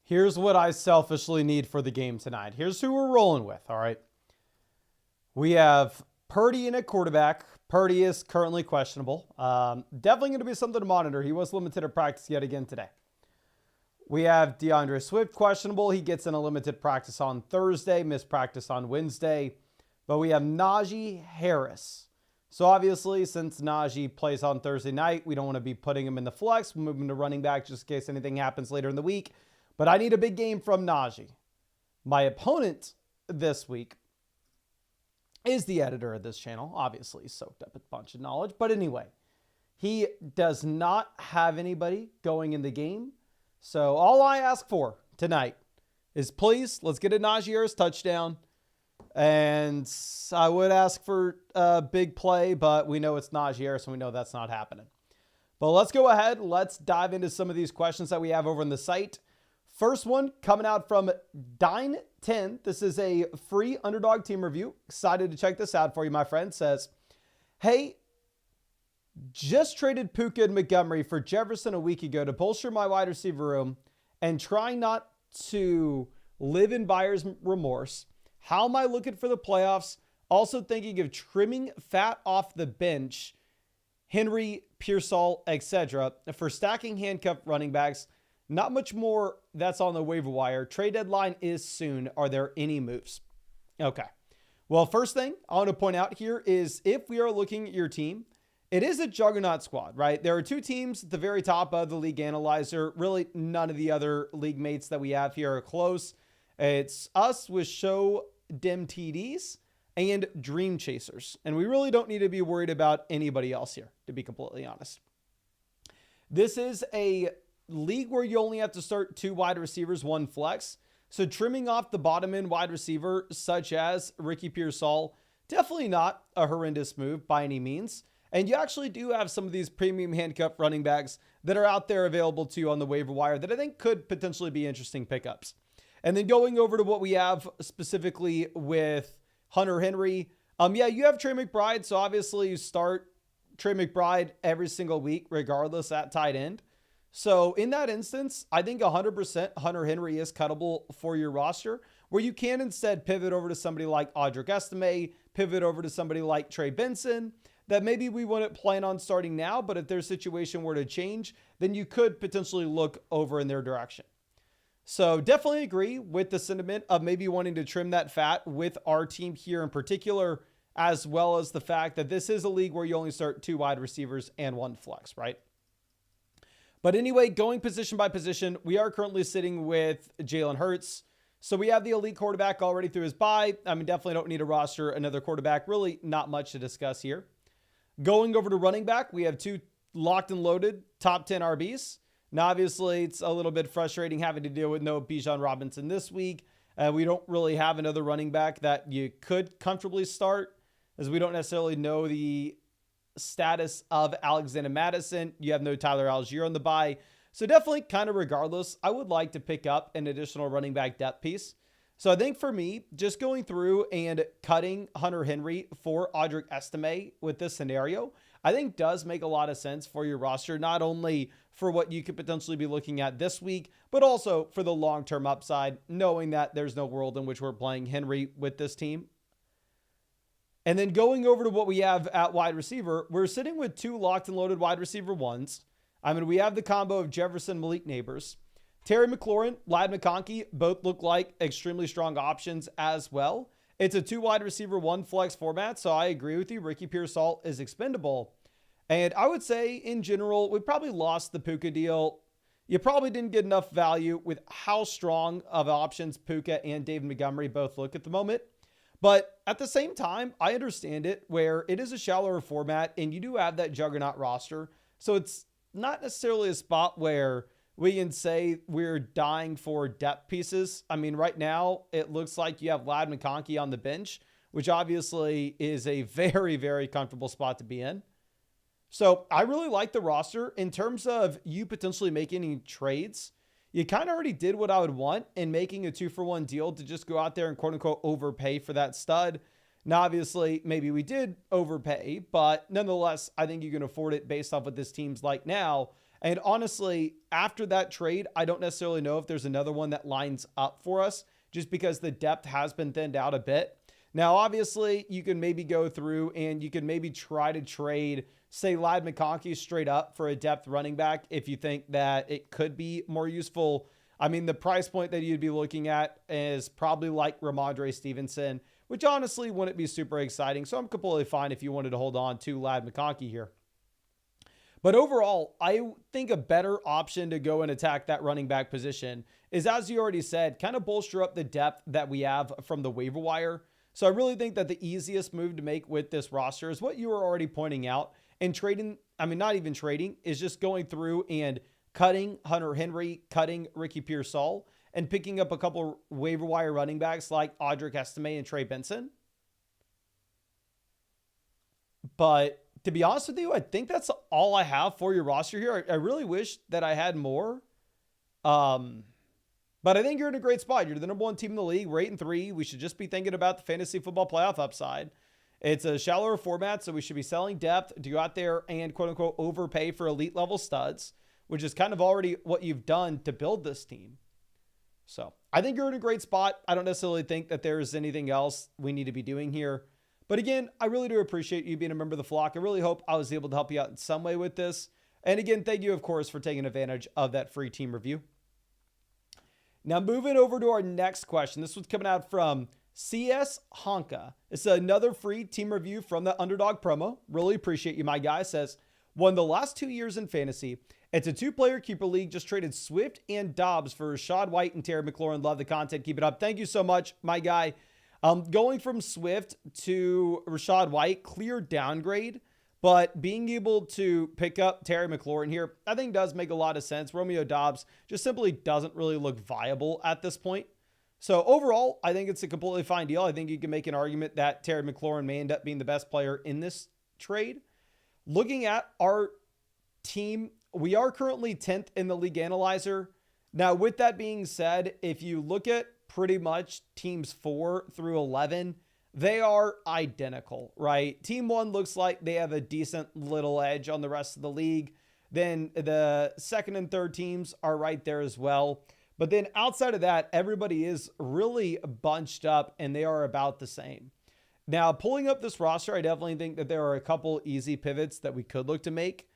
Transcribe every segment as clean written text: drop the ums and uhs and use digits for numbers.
Here's what I selfishly need for the game tonight. Here's who we're rolling with, all right? We have Purdy in at quarterback. Purdy is currently questionable. Definitely going to be something to monitor. He was limited at practice yet again today. We have DeAndre Swift questionable. He gets in a limited practice on Thursday, missed practice on Wednesday. But we have Najee Harris. So obviously, since Najee plays on Thursday night, we don't want to be putting him in the flex. We'll move him to running back just in case anything happens later in the week. But I need a big game from Najee. My opponent this week is the editor of this channel. Obviously, he's soaked up a bunch of knowledge. But anyway, he does not have anybody going in the game. So all I ask for tonight is please, let's get a Najee Harris touchdown. And I would ask for a big play, but we know it's Najee Harris, and we know that's not happening. But let's go ahead. Let's dive into some of these questions that we have over on the site. First one coming out from Dine10. This is a free Underdog team review. Excited to check this out for you, my friend. Says, hey, just traded Puka and Montgomery for Jefferson a week ago to bolster my wide receiver room and trying not to live in buyer's remorse. How am I looking for the playoffs? Also thinking of trimming fat off the bench, Henry, Pearsall, etc. for stacking handcuffed running backs. Not much more that's on the waiver wire. Trade deadline is soon. Are there any moves? Okay. Well, first thing I want to point out here is if we are looking at your team, it is a juggernaut squad, right? There are two teams at the very top of the league analyzer. Really, none of the other league mates that we have here are close. It's us with Show Dim TDs and Dream Chasers. And we really don't need to be worried about anybody else here, to be completely honest. This is a league where you only have to start 2 wide receivers, 1 flex. So trimming off the bottom end wide receiver, such as Ricky Pearsall, definitely not a horrendous move by any means. And you actually do have some of these premium handcuff running backs that are out there available to you on the waiver wire that I think could potentially be interesting pickups. And then going over to what we have specifically with Hunter Henry. Yeah, you have Trey McBride. So obviously you start Trey McBride every single week, regardless at tight end. So in that instance, I think 100% Hunter Henry is cuttable for your roster, where you can instead pivot over to somebody like Audric Estime, pivot over to somebody like Trey Benson, that maybe we wouldn't plan on starting now, but if their situation were to change, then you could potentially look over in their direction. So definitely agree with the sentiment of maybe wanting to trim that fat with our team here in particular, as well as the fact that this is a league where you only start 2 wide receivers and 1 flex, right? But anyway, going position by position, we are currently sitting with Jalen Hurts. So we have the elite quarterback already through his bye. I mean, definitely don't need to roster another quarterback. Really not much to discuss here. Going over to running back, we have 2 locked and loaded top 10 RBs. Now, obviously, it's a little bit frustrating having to deal with no Bijan Robinson this week. We don't really have another running back that you could comfortably start, as we don't necessarily know the status of Alexander Madison. You have no Tyler Algier on the bye. So definitely kind of regardless, I would like to pick up an additional running back depth piece. So I think for me, just going through and cutting Hunter Henry for Audric Estime with this scenario, I think does make a lot of sense for your roster, not only for what you could potentially be looking at this week, but also for the long-term upside, knowing that there's no world in which we're playing Henry with this team. And then going over to what we have at wide receiver, we're sitting with 2 locked and loaded wide receiver ones. I mean, we have the combo of Jefferson, Malik Neighbors. Terry McLaurin, Ladd McConkey, both look like extremely strong options as well. It's a 2 wide receiver, 1 flex format, so I agree with you. Ricky Pearsall is expendable. And I would say, in general, we probably lost the Puka deal. You probably didn't get enough value with how strong of options Puka and David Montgomery both look at the moment. But at the same time, I understand it, where it is a shallower format, and you do have that juggernaut roster. So it's not necessarily a spot where we can say we're dying for depth pieces. I mean, right now, it looks like you have Ladd McConkey on the bench, which obviously is a very, very comfortable spot to be in. So I really like the roster. In terms of you potentially making any trades, you kind of already did what I would want in making a 2-for-1 deal to just go out there and quote unquote overpay for that stud. Now, obviously, maybe we did overpay, but nonetheless, I think you can afford it based off what this team's like now. And honestly, after that trade, I don't necessarily know if there's another one that lines up for us just because the depth has been thinned out a bit. Now, obviously, you can maybe go through and you can maybe try to trade, say, Ladd McConkey straight up for a depth running back if you think that it could be more useful. I mean, the price point that you'd be looking at is probably like Ramondre Stevenson, which honestly wouldn't be super exciting. So I'm completely fine if you wanted to hold on to Ladd McConkey here. But overall, I think a better option to go and attack that running back position is, as you already said, kind of bolster up the depth that we have from the waiver wire. So I really think that the easiest move to make with this roster is what you were already pointing out. And trading, I mean, not even trading, is just going through and cutting Hunter Henry, cutting Ricky Pearsall, and picking up a couple waiver wire running backs like Audric Estime and Trey Benson. But to be honest with you, I think that's all I have for your roster here. I really wish that I had more. But I think you're in a great spot. You're the number one team in the league. We're 8-3. We should just be thinking about the fantasy football playoff upside. It's a shallower format, so we should be selling depth to go out there and quote-unquote overpay for elite level studs, which is kind of already what you've done to build this team. So I think you're in a great spot. I don't necessarily think that there's anything else we need to be doing here. But again, I really do appreciate you being a member of the flock. I really hope I was able to help you out in some way with this. And again, thank you, of course, for taking advantage of that free team review. Now, moving over to our next question. This was coming out from CS Honka. It's another free team review from the Underdog promo. Really appreciate you, my guy. Says, won the last 2 years in fantasy. It's a 2-player keeper league. Just traded Swift and Dobbs for Rachaad White and Terry McLaurin. Love the content. Keep it up. Thank you so much, my guy. Going from Swift to Rachaad White, clear downgrade, but being able to pick up Terry McLaurin here, I think does make a lot of sense. Romeo Dobbs just simply doesn't really look viable at this point. So overall, I think it's a completely fine deal. I think you can make an argument that Terry McLaurin may end up being the best player in this trade. Looking at our team, we are currently 10th in the league analyzer. Now, with that being said, if you look at pretty much teams 4 through 11, they are identical, right? Team 1 looks like they have a decent little edge on the rest of the league. Then the second and third teams are right there as well. But then outside of that, everybody is really bunched up and they are about the same. Now, pulling up this roster, I definitely think that there are a couple easy pivots that we could look to make.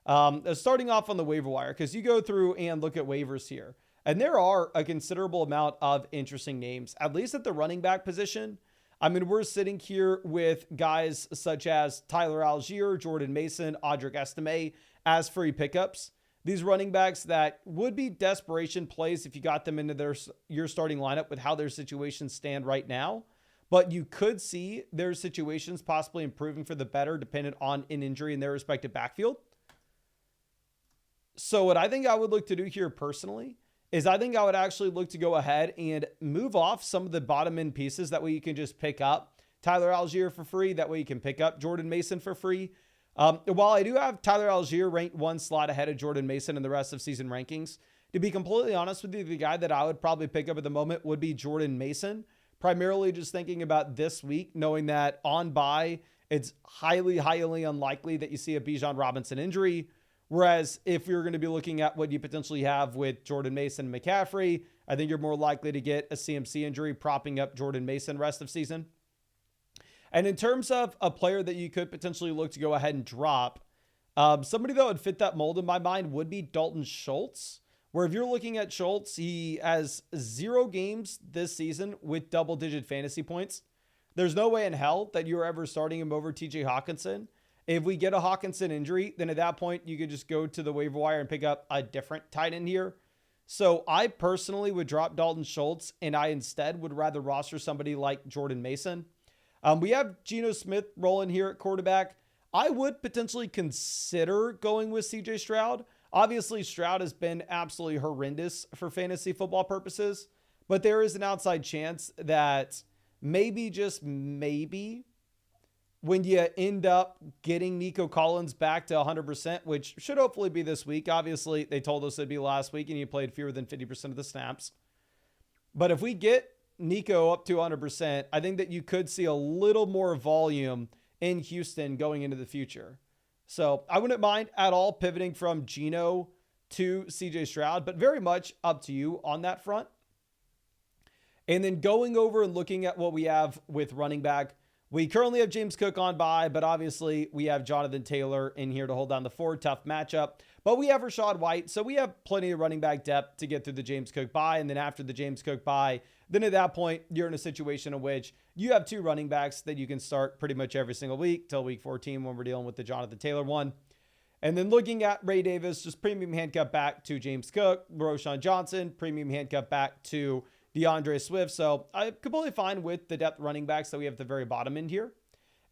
Starting off on the waiver wire, because you go through and look at waivers here. And there are a considerable amount of interesting names, at least at the running back position. I mean, we're sitting here with guys such as Tyler Algier, Jordan Mason, Audric Estime as free pickups. These running backs that would be desperation plays if you got them into your starting lineup with how their situations stand right now. But you could see their situations possibly improving for the better dependent on an injury in their respective backfield. So what I think I would look to do here personally is I think I would actually look to go ahead and move off some of the bottom end pieces. That way you can just pick up Tyler Algier for free. That way you can pick up Jordan Mason for free. While I do have Tyler Algier ranked one slot ahead of Jordan Mason in the rest of season rankings, to be completely honest with you, the guy that I would probably pick up at the moment would be Jordan Mason. Primarily just thinking about this week, knowing that on bye, it's highly, highly unlikely that you see a Bijan Robinson injury. Whereas if you're going to be looking at what you potentially have with Jordan Mason and McCaffrey, I think you're more likely to get a CMC injury propping up Jordan Mason rest of season. And in terms of a player that you could potentially look to go ahead and drop, somebody that would fit that mold in my mind would be Dalton Schultz. Where if you're looking at Schultz, he has 0 games this season with double-digit fantasy points. There's no way in hell that you're ever starting him over TJ Hawkinson. If we get a Hawkinson injury, then at that point, you could just go to the waiver wire and pick up a different tight end here. So I personally would drop Dalton Schultz, and I instead would rather roster somebody like Jordan Mason. We have Geno Smith rolling here at quarterback. I would potentially consider going with CJ Stroud. Obviously, Stroud has been absolutely horrendous for fantasy football purposes, but there is an outside chance that maybe, just maybe, when you end up getting Nico Collins back to 100%, which should hopefully be this week. Obviously, they told us it'd be last week, and he played fewer than 50% of the snaps. But if we get Nico up to 100%, I think that you could see a little more volume in Houston going into the future. So I wouldn't mind at all pivoting from Geno to CJ Stroud, but very much up to you on that front. And then going over and looking at what we have with running back, we currently have James Cook on bye, but obviously we have Jonathan Taylor in here to hold down the fort. Tough matchup. But we have Rachaad White, so we have plenty of running back depth to get through the James Cook bye. And then after the James Cook bye, then at that point, you're in a situation in which you have 2 running backs that you can start pretty much every single week till week 14 when we're dealing with the Jonathan Taylor one. And then looking at Ray Davis, just premium handcuff back to James Cook, Roschon Johnson, premium handcuff back to DeAndre Swift. So I'm completely fine with the depth running backs that we have at the very bottom end here.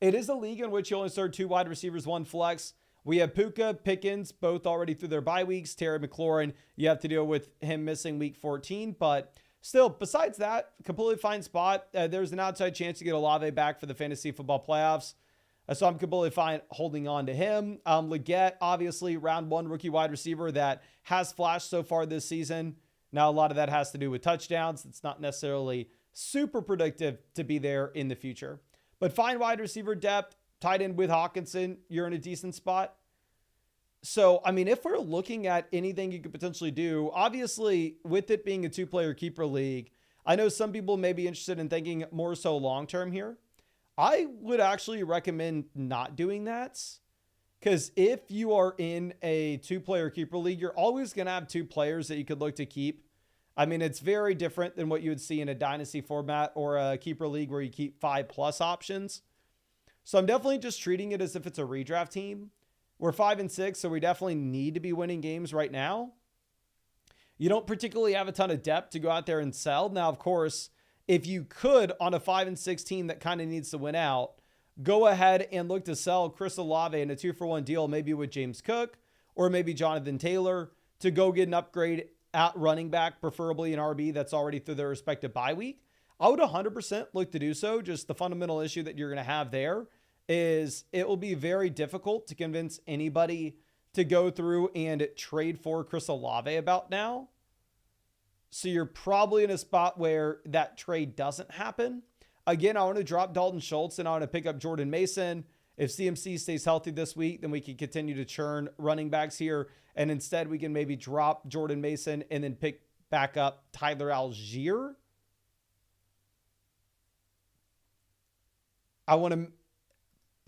It is a league in which you only start 2 wide receivers, 1 flex. We have Puka, Pickens, both already through their bye weeks. Terry McLaurin, you have to deal with him missing week 14. But still, besides that, completely fine spot. There's an outside chance to get Olave back for the fantasy football playoffs. So I'm completely fine holding on to him. Leggett, obviously, round 1 rookie wide receiver that has flashed so far this season. Now, a lot of that has to do with touchdowns. It's not necessarily super predictive to be there in the future. But fine wide receiver depth, tight end with Hawkinson, you're in a decent spot. So, I mean, if we're looking at anything you could potentially do, obviously, with it being a 2-player keeper league, I know some people may be interested in thinking more so long-term here. I would actually recommend not doing that, because if you are in a 2-player keeper league, you're always going to have 2 players that you could look to keep. I mean, it's very different than what you would see in a dynasty format or a keeper league where you keep 5+ options. So I'm definitely just treating it as if it's a redraft team. We're 5-6, so we definitely need to be winning games right now. You don't particularly have a ton of depth to go out there and sell. Now, of course, if you could on a 5-6 team that kind of needs to win out, go ahead and look to sell Chris Olave in a 2-for-1 deal, maybe with James Cook or maybe Jonathan Taylor, to go get an upgrade at running back, preferably an RB that's already through their respective bye week. I would 100% look to do so. Just the fundamental issue that you're going to have there is it will be very difficult to convince anybody to go through and trade for Chris Olave about now. So you're probably in a spot where that trade doesn't happen. Again, I want to drop Dalton Schultz and I want to pick up Jordan Mason. If CMC stays healthy this week, then we can continue to churn running backs here. And instead, we can maybe drop Jordan Mason and then pick back up Tyler Algier. I want to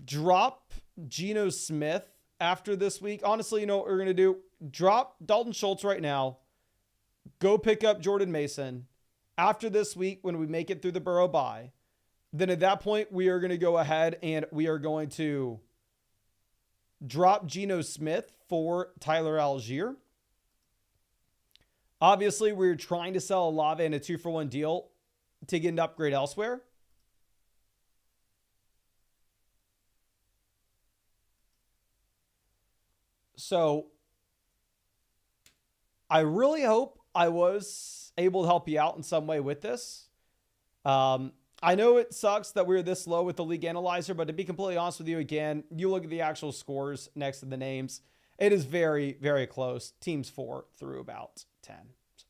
drop Geno Smith after this week. Honestly, you know what we're going to do? Drop Dalton Schultz right now. Go pick up Jordan Mason. After this week, when we make it through the Burrow bye, then at that point, we are going to go ahead and we are going to drop Geno Smith for Tyler Algier. Obviously, we're trying to sell Olave in a 2-for-1 deal to get an upgrade elsewhere. So I really hope I was able to help you out in some way with this. I know it sucks that we're this low with the league analyzer, but to be completely honest with you, again, you look at the actual scores next to the names. It is very, very close. Teams 4 through about 10. So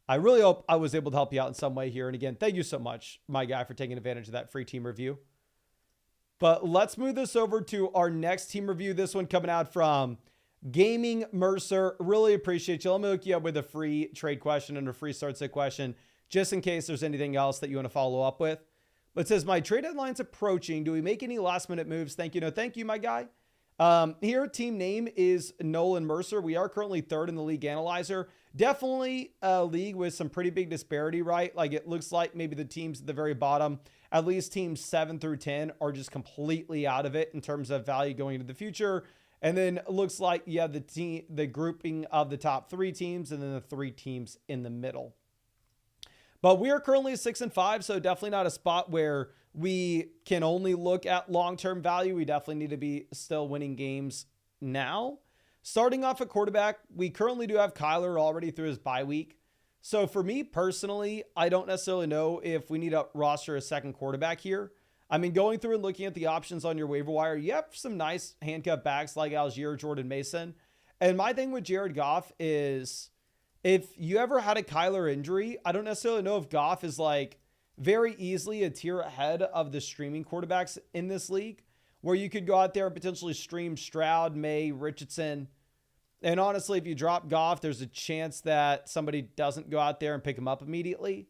I really hope I was able to help you out in some way here. And again, thank you so much, my guy, for taking advantage of that free team review. But let's move this over to our next team review. This one coming out from Gaming Mercer. Really appreciate you. Let me hook you up with a free trade question and a free start sit question, just in case there's anything else that you want to follow up with. But it says, my trade deadline's approaching. Do we make any last minute moves? Thank you. No, thank you, my guy. Here, team name is Nolan Mercer. We are currently 3rd in the league analyzer. Definitely a league with some pretty big disparity, right? Like it looks like maybe the teams at the very bottom, at least teams 7 through 10 are just completely out of it in terms of value going into the future. And then it looks like you have the grouping of the top 3 teams and then the 3 teams in the middle. But we are currently 6-5, so definitely not a spot where we can only look at long-term value. We definitely need to be still winning games now. Starting off at quarterback, we currently do have Kyler already through his bye week. So for me personally, I don't necessarily know if we need to roster a second quarterback here. I mean, going through and looking at the options on your waiver wire, you have some nice handcuff backs like Algier, Jordan Mason. And my thing with Jared Goff is, if you ever had a Kyler injury, I don't necessarily know if Goff is like very easily a tier ahead of the streaming quarterbacks in this league, where you could go out there and potentially stream Stroud, May, Richardson, And honestly, if you drop Goff, there's a chance that somebody doesn't go out there and pick him up immediately.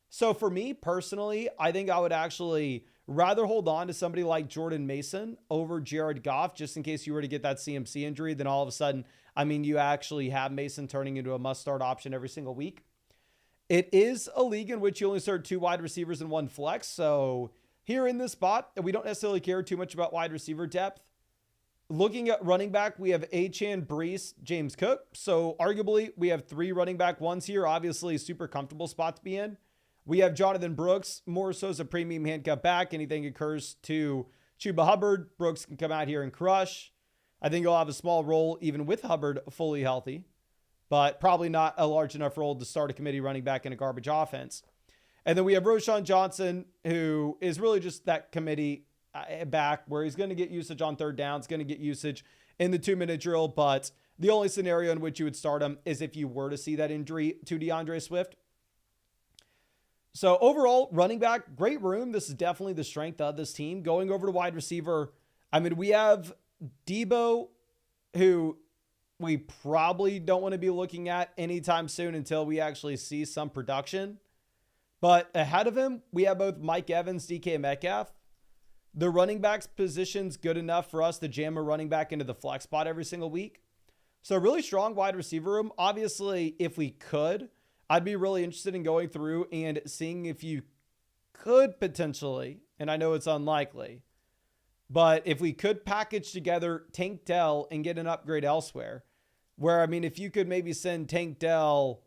So for me personally, I think I would actually rather hold on to somebody like Jordan Mason over Jared Goff, just in case you were to get that CMC injury. Then all of a sudden, I mean, you actually have Mason turning into a must-start option every single week. It is a league in which you only start 2 wide receivers and 1 flex. So here in this spot, we don't necessarily care too much about wide receiver depth. Looking at running back, we have Achane, Breece, James Cook. So arguably, we have 3 running back ones here. Obviously, super comfortable spot to be in. We have Jonathan Brooks, more so as a premium handcuff back. Anything occurs to Chuba Hubbard, Brooks can come out here and crush. I think he'll have a small role even with Hubbard fully healthy, but probably not a large enough role to start a committee running back in a garbage offense. And then we have Roschon Johnson, who is really just that committee back where he's going to get usage on third downs, going to get usage in the 2-minute drill. But the only scenario in which you would start him is if you were to see that injury to DeAndre Swift. So overall, running back, great room. This is definitely the strength of this team. Going over to wide receiver, I mean, we have Debo, who we probably don't want to be looking at anytime soon until we actually see some production. But ahead of him, we have both Mike Evans, DK Metcalf. The running backs position's good enough for us to jam a running back into the flex spot every single week. So really strong wide receiver room. Obviously, if we could, I'd be really interested in going through and seeing if you could potentially, and I know it's unlikely, but if we could package together Tank Dell and get an upgrade elsewhere, where, I mean, if you could maybe send Tank Dell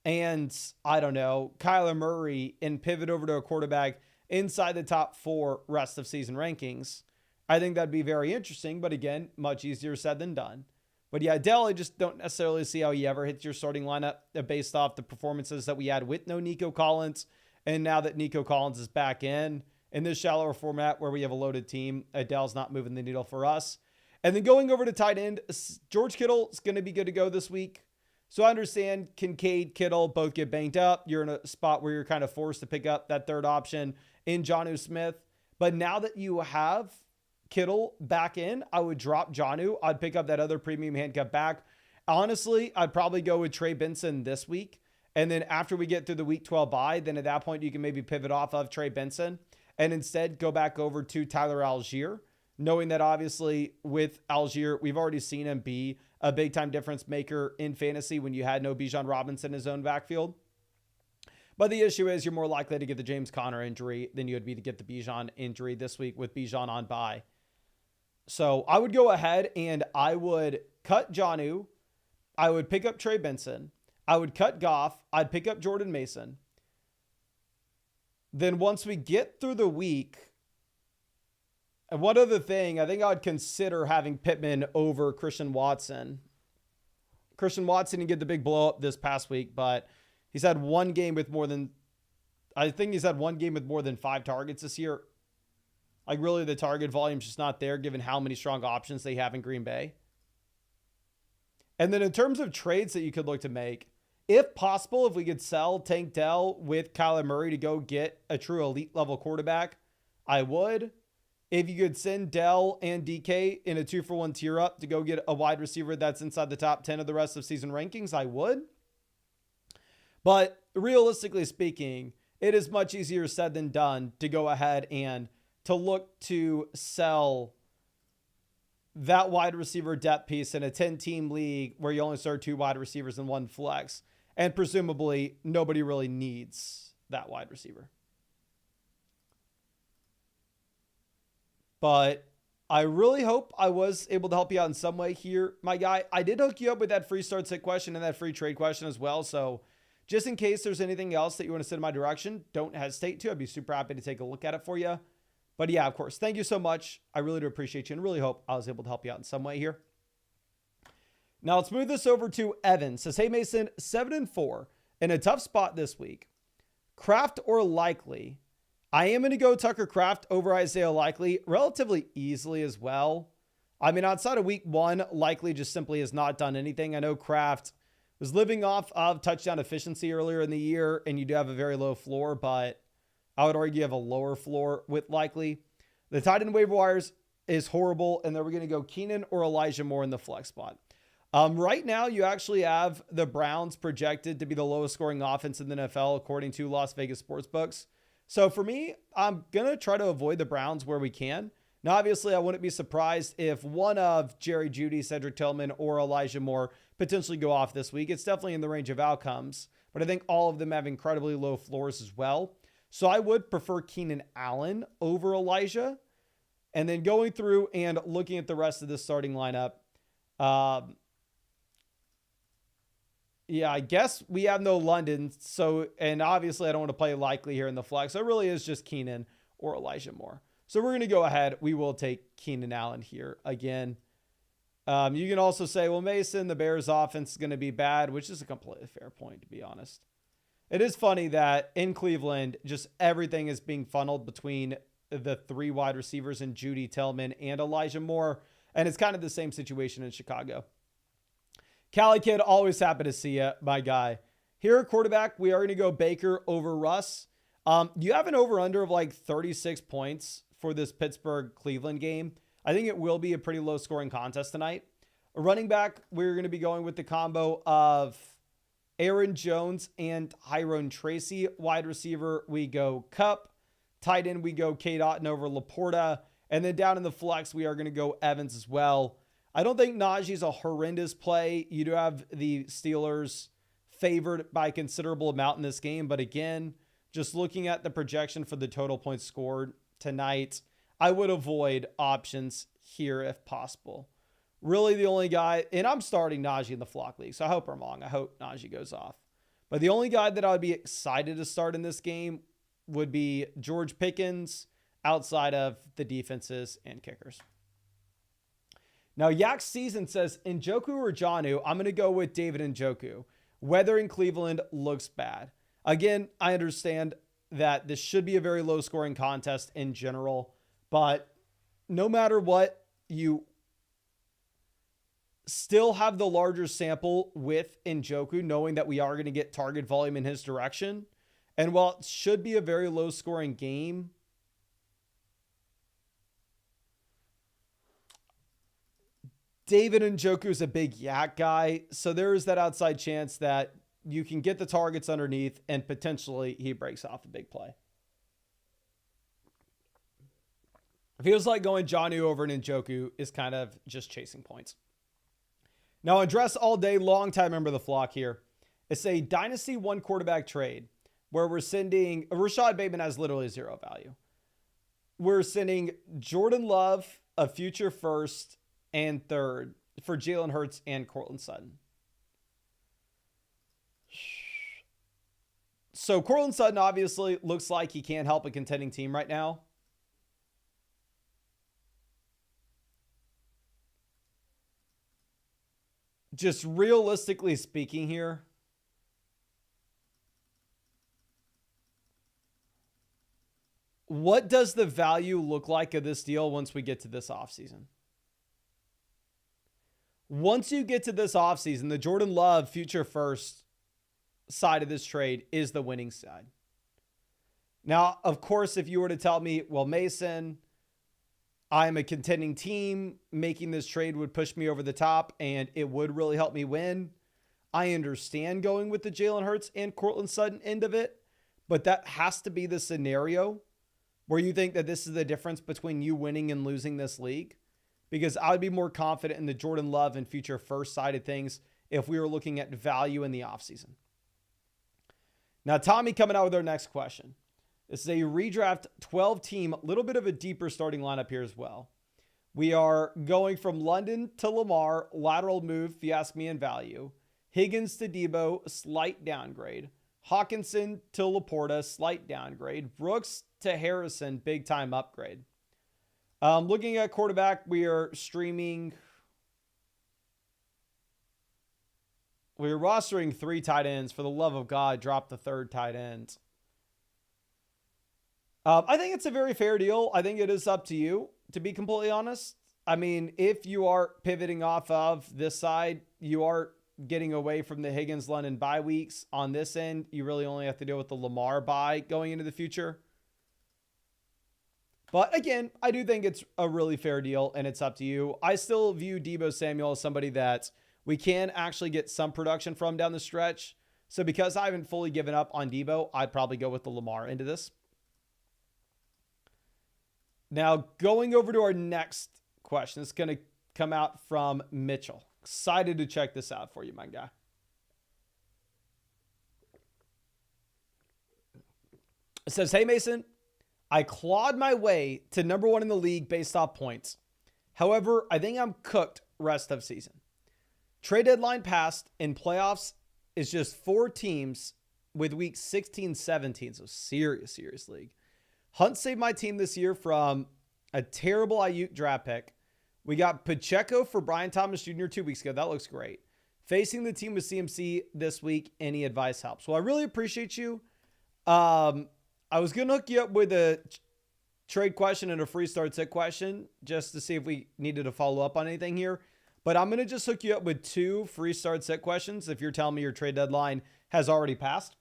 and, I don't know, Kyler Murray and pivot over to a quarterback inside the top 4 rest of season rankings, I think that'd be very interesting. But again, much easier said than done. But yeah, Dell, I just don't necessarily see how he ever hits your starting lineup based off the performances that we had with no Nico Collins. And now that Nico Collins is back in this shallower format where we have a loaded team, Dell's not moving the needle for us. And then going over to tight end, George Kittle is going to be good to go this week. So I understand Kincaid, Kittle both get banged up. You're in a spot where you're kind of forced to pick up that third option in Jonnu Smith. But now that you have Kittle back in, I would drop Jonnu. I'd pick up that other premium handcuff back. Honestly, I'd probably go with Trey Benson this week. And then after we get through the week 12 bye, then at that point, you can maybe pivot off of Trey Benson and instead go back over to Tyler Algier, knowing that obviously with Algier, we've already seen him be a big time difference maker in fantasy when you had no Bijan Robinson in his own backfield. But the issue is you're more likely to get the James Conner injury than you would be to get the Bijan injury this week with Bijan on bye. So I would go ahead and I would cut Jonnu. I would pick up Trey Benson. I would cut Goff. I'd pick up Jordan Mason. Then once we get through the week, and one other thing, I think I would consider having Pittman over Christian Watson. Christian Watson didn't get the big blow up this past week, but he's had one game with more than 5 targets this year. Like really the target volume's just not there given how many strong options they have in Green Bay. And then in terms of trades that you could look to make, if possible, if we could sell Tank Dell with Kyler Murray to go get a true elite level quarterback, I would. If you could send Dell and DK in a 2-for-1 tier up to go get a wide receiver that's inside the top 10 of the rest of season rankings, I would. But realistically speaking, it is much easier said than done to go ahead and to look to sell that wide receiver depth piece in a 10-team league where you only start 2 wide receivers and 1 flex. And presumably nobody really needs that wide receiver. But I really hope I was able to help you out in some way here, my guy. I did hook you up with that free start sit question and that free trade question as well. So just in case there's anything else that you want to send in my direction, don't hesitate to. I'd be super happy to take a look at it for you. But yeah, of course, thank you so much. I really do appreciate you and really hope I was able to help you out in some way here. Now let's move this over to Evan. Says, hey Mason, 7-4 in a tough spot this week. Kraft or Likely? I am going to go Tucker Kraft over Isaiah Likely relatively easily as well. I mean, outside of week 1, Likely just simply has not done anything. I know Kraft was living off of touchdown efficiency earlier in the year, and you do have a very low floor, but I would argue you have a lower floor with Likely. The tight end waiver wires is horrible, and then we're going to go Keenan or Elijah Moore in the flex spot. Right now, you actually have the Browns projected to be the lowest scoring offense in the NFL, according to Las Vegas Sportsbooks. So for me, I'm going to try to avoid the Browns where we can. Now, obviously, I wouldn't be surprised if one of Jerry Jeudy, Cedric Tillman, or Elijah Moore potentially go off this week. It's definitely in the range of outcomes, but I think all of them have incredibly low floors as well. So I would prefer Keenan Allen over Elijah. And then going through and looking at the rest of the starting lineup, yeah, I guess we have no London. So, and obviously I don't want to play likely here in the flex. So it really is just Keenan or Elijah Moore. So we're going to go ahead. We will take Keenan Allen here again. You can also say, well, Mason, the Bears offense is going to be bad, which is a completely fair point, to be honest. It is funny that in Cleveland, just everything is being funneled between the three wide receivers in Jeudy, Tillman, and Elijah Moore. And it's kind of the same situation in Chicago. Cali Kid, always happy to see you, my guy. Here at quarterback, we are going to go Baker over Russ. You have an over-under of like 36 points for this Pittsburgh-Cleveland game. I think it will be a pretty low-scoring contest tonight. A running back, we're going to be going with the combo of Aaron Jones and Tyrone Tracy. Wide receiver, we go Kupp. Tight end, we go Cade Otton over Laporta. And then down in the flex, we are going to go Evans as well. I don't think Najee's a horrendous play. You do have the Steelers favored by a considerable amount in this game. But again, just looking at the projection for the total points scored tonight, I would avoid options here if possible. Really the only guy, and I'm starting Najee in the Flock League, so I hope I'm wrong. I hope Najee goes off. But the only guy that I would be excited to start in this game would be George Pickens outside of the defenses and kickers. Now, Yak Season says, Njoku or Jonnu? I'm going to go with David Njoku. Weather in Cleveland looks bad. Again, I understand that this should be a very low-scoring contest in general, but no matter what, you still have the larger sample with Njoku, knowing that we are going to get target volume in his direction. And while it should be a very low-scoring game, David Njoku is a big yak guy, so there is that outside chance that you can get the targets underneath and potentially he breaks off a big play. It feels like going Jonnu over Njoku is kind of just chasing points. Now, address all day, long time member of the flock here. It's a Dynasty one quarterback trade where we're sending, Rashad Bateman has literally zero value. We're sending Jordan Love, a future first and third for Jalen Hurts and Courtland Sutton. So Courtland Sutton obviously looks like he can't help a contending team right now. Just realistically speaking here, what does the value look like of this deal once we get to this offseason? Once you get to this offseason, the Jordan Love future first side of this trade is the winning side. Now, of course, if you were to tell me, well, Mason, I'm a contending team, making this trade would push me over the top and it would really help me win. I understand going with the Jalen Hurts and Courtland Sutton end of it, but that has to be the scenario where you think that this is the difference between you winning and losing this league. Because I would be more confident in the Jordan Love and future first side of things if we were looking at value in the offseason. Now, Tommy coming out with our next question. This is a redraft 12 team, a little bit of a deeper starting lineup here as well. We are going from London to Lamar, lateral move, if you ask me, in value. Higgins to Debo, slight downgrade. Hawkinson to Laporta, slight downgrade. Brooks to Harrison, big time upgrade. Looking at quarterback, we are streaming. We're rostering 3 tight ends. For the love of God, drop the 3rd tight end. I think it's a very fair deal. I think it is up to you, to be completely honest. I mean, if you are pivoting off of this side, you are getting away from the Higgins-London bye weeks. On this end, you really only have to deal with the Lamar bye going into the future. But again, I do think it's a really fair deal and it's up to you. I still view Deebo Samuel as somebody that we can actually get some production from down the stretch. So because I haven't fully given up on Debo, I'd probably go with the Lamar into this. Now, going over to our next question. It's going to come out from Mitchell. Excited to check this out for you, my guy. It says, hey, Mason, I clawed my way to number 1 in the league based off points. However, I think I'm cooked rest of season. Trade deadline passed, and playoffs is just 4 teams with week 16, 17. So serious league. Hunt saved my team this year from a terrible Ayuk draft pick. We got Pacheco for Brian Thomas Jr. 2 weeks ago. That looks great. Facing the team with CMC this week, any advice helps. Well, I really appreciate you. I was going to hook you up with a trade question and a free start sit question just to see if we needed to follow up on anything here. But I'm going to just hook you up with 2 free start sit questions if you're telling me your trade deadline has already passed.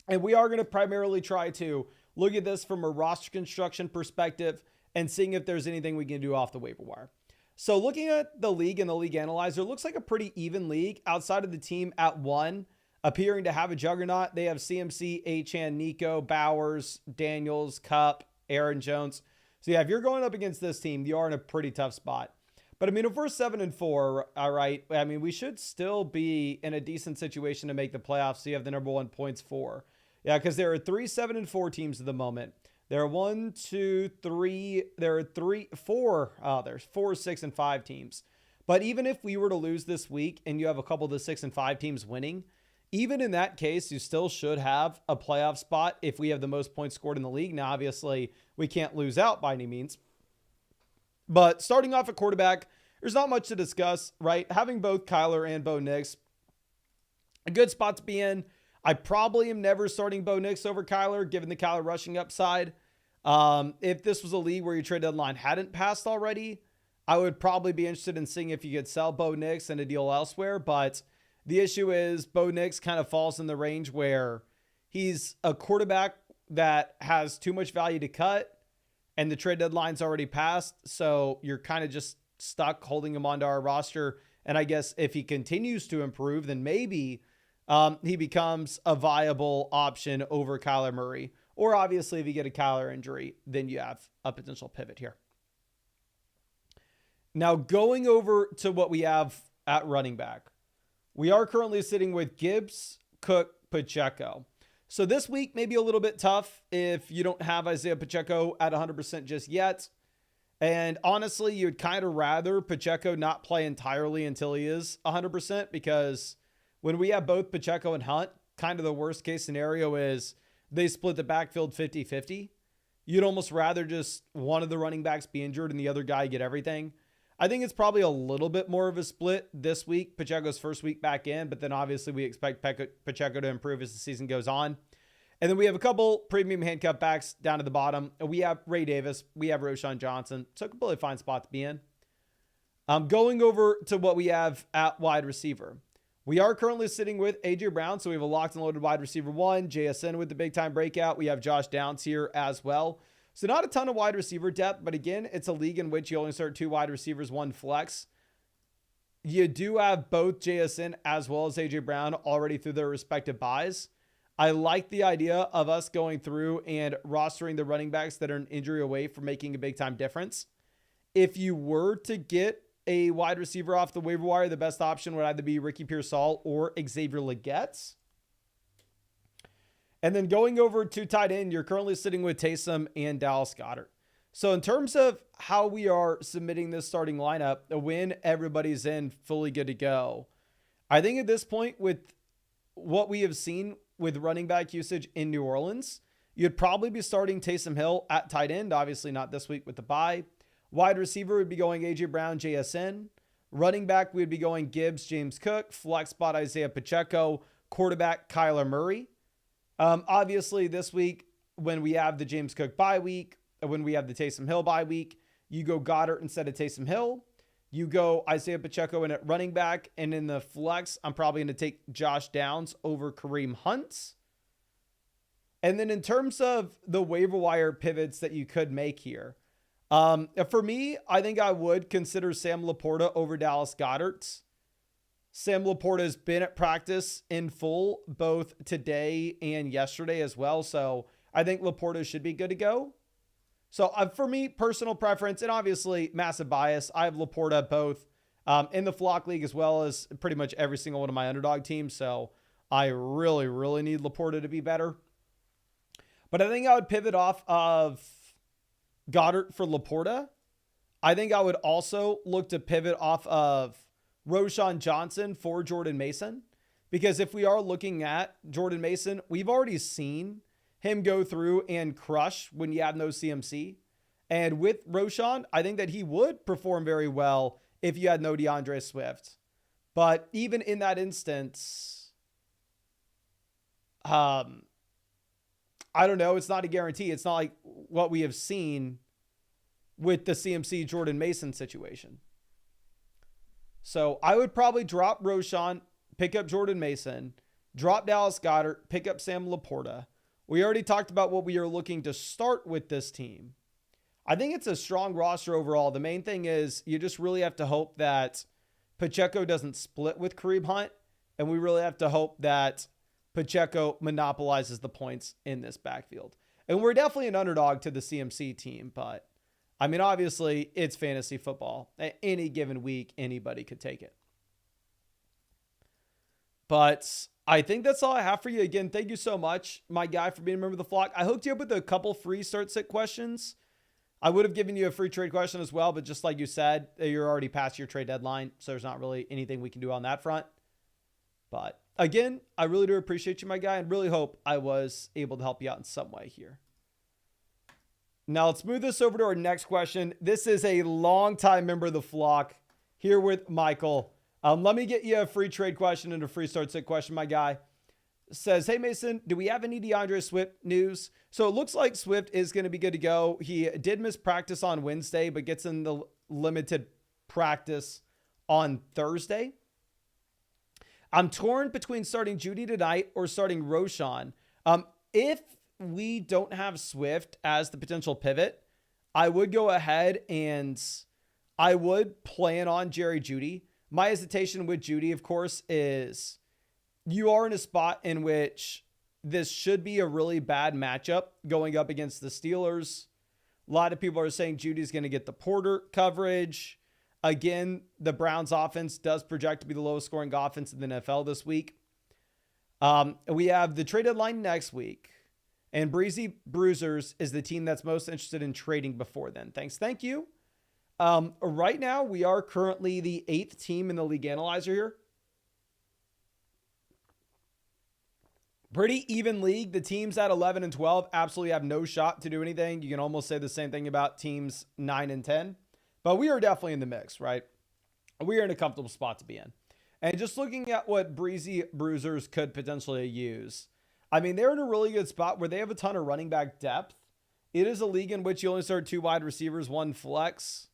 And we are going to primarily try to look at this from a roster construction perspective and seeing if there's anything we can do off the waiver wire. So looking at the league and the league analyzer, it looks like a pretty even league outside of the team at 1 appearing to have a juggernaut. They have CMC, Achane, Nico, Bowers, Daniels, Kupp, Aaron Jones. So yeah, if you're going up against this team, you are in a pretty tough spot. But I mean, if we're 7-4, all right, I mean, we should still be in a decent situation to make the playoffs. So you have the number 1 points for. Yeah, because there are 3 7-4 teams at the moment. There are 1, 2, 3. There are 3, 4. There's 4, 6, and 5 teams. But even if we were to lose this week and you have a couple of the 6 and 5 teams winning, even in that case, you still should have a playoff spot if we have the most points scored in the league. Now, obviously, we can't lose out by any means. But starting off at quarterback, there's not much to discuss, right? Having both Kyler and Bo Nix, a good spot to be in. I probably am never starting Bo Nix over Kyler, given the Kyler rushing upside. If this was a league where your trade deadline hadn't passed already, I would probably be interested in seeing if you could sell Bo Nix and a deal elsewhere. But the issue is Bo Nix kind of falls in the range where he's a quarterback that has too much value to cut, and the trade deadline's already passed. So you're kind of just stuck holding him onto our roster. And I guess if he continues to improve, then maybe he becomes a viable option over Kyler Murray. Or obviously, if you get a Kyler injury, then you have a potential pivot here. Now, going over to what we have at running back. We are currently sitting with Gibbs, Cook, Pacheco. So this week may be a little bit tough if you don't have Isaiah Pacheco at 100% just yet. And honestly, you'd kind of rather Pacheco not play entirely until he is 100%, because when we have both Pacheco and Hunt, kind of the worst case scenario is they split the backfield 50-50. You'd almost rather just one of the running backs be injured and the other guy get everything. I think it's probably a little bit more of a split this week, Pacheco's first week back in, but then obviously we expect Pacheco to improve as the season goes on. And then we have a couple premium handcuff backs down at the bottom. We have Ray Davis. We have Roshan Johnson. So a completely fine spot to be in. Going over to what we have at wide receiver. We are currently sitting with A.J. Brown, so we have a locked and loaded wide receiver 1. JSN with the big-time breakout. We have Josh Downs here as well. So not a ton of wide receiver depth, but again, it's a league in which you only start 2 wide receivers, 1 flex. You do have both JSN as well as A.J. Brown already through their respective buys. I like the idea of us going through and rostering the running backs that are an injury away from making a big-time difference. If you were to get a wide receiver off the waiver wire, the best option would either be Ricky Pearsall or Xavier Legette. And then going over to tight end, you're currently sitting with Taysom and Dallas Goedert. So in terms of how we are submitting this starting lineup, when everybody's in fully good to go, I think at this point, with what we have seen with running back usage in New Orleans, you'd probably be starting Taysom Hill at tight end. Obviously not this week with the bye. Wide receiver would be going A.J. Brown, JSN. Running back, we'd be going Gibbs, James Cook. Flex spot, Isaiah Pacheco. Quarterback, Kyler Murray. Obviously, this week, when we have the James Cook bye week, when we have the Taysom Hill bye week, you go Goddard instead of Taysom Hill. You go Isaiah Pacheco in at running back. And in the flex, I'm probably going to take Josh Downs over Kareem Hunt. And then in terms of the waiver wire pivots that you could make here, for me, I think I would consider Sam Laporta over Dallas Goedert. Sam Laporta has been at practice in full both today and yesterday as well. So I think Laporta should be good to go. So for me, personal preference, and obviously massive bias, I have Laporta both in the Flock League as well as pretty much every single one of my underdog teams. So I really, really need Laporta to be better. But I think I would pivot off of Goddard for Laporta. I think I would also look to pivot off of Roschon Johnson for Jordan Mason. Because if we are looking at Jordan Mason, we've already seen him go through and crush when you have no CMC. And with Roschon, I think that he would perform very well if you had no DeAndre Swift. But even in that instance, I don't know. It's not a guarantee. It's not like what we have seen with the CMC Jordan Mason situation. So I would probably drop Roschon, pick up Jordan Mason, drop Dallas Goedert, pick up Sam Laporta. We already talked about what we are looking to start with this team. I think it's a strong roster overall. The main thing is you just really have to hope that Pacheco doesn't split with Kareem Hunt, and we really have to hope that Pacheco monopolizes the points in this backfield. And we're definitely an underdog to the CMC team, but I mean, obviously it's fantasy football. At any given week, anybody could take it. But I think that's all I have for you. Again, thank you so much, my guy, for being a member of the flock. I hooked you up with a couple free start sit questions. I would have given you a free trade question as well, but just like you said, you're already past your trade deadline, so there's not really anything we can do on that front. But again, I really do appreciate you, my guy, and really hope I was able to help you out in some way here. Now let's move this over to our next question. This is a longtime member of the flock here with Michael. Let me get you a free trade question and a free start sit question, my guy. Says, hey, Mason, do we have any DeAndre Swift news? So it looks like Swift is going to be good to go. He did miss practice on Wednesday, but gets in the limited practice on Thursday. I'm torn between starting Judy tonight or starting Roschon. If we don't have Swift as the potential pivot, I would go ahead and I would plan on Jerry Jeudy. My hesitation with Jeudy, of course, is you are in a spot in which this should be a really bad matchup going up against the Steelers. A lot of people are saying Judy's going to get the Porter coverage. Again, the Browns offense does project to be the lowest scoring offense in the NFL this week. We have the trade deadline next week, and Breezy Bruisers is the team that's most interested in trading before then. Thank you. Right now, we are currently the 8th team in the league analyzer here. Pretty even league. The teams at 11 and 12 absolutely have no shot to do anything. You can almost say the same thing about teams 9 and 10. But we are definitely in the mix, right? We are in a comfortable spot to be in. And just looking at what Breezy Bruisers could potentially use, I mean, they're in a really good spot where they have a ton of running back depth. It is a league in which you only start 2 wide receivers, 1 flex.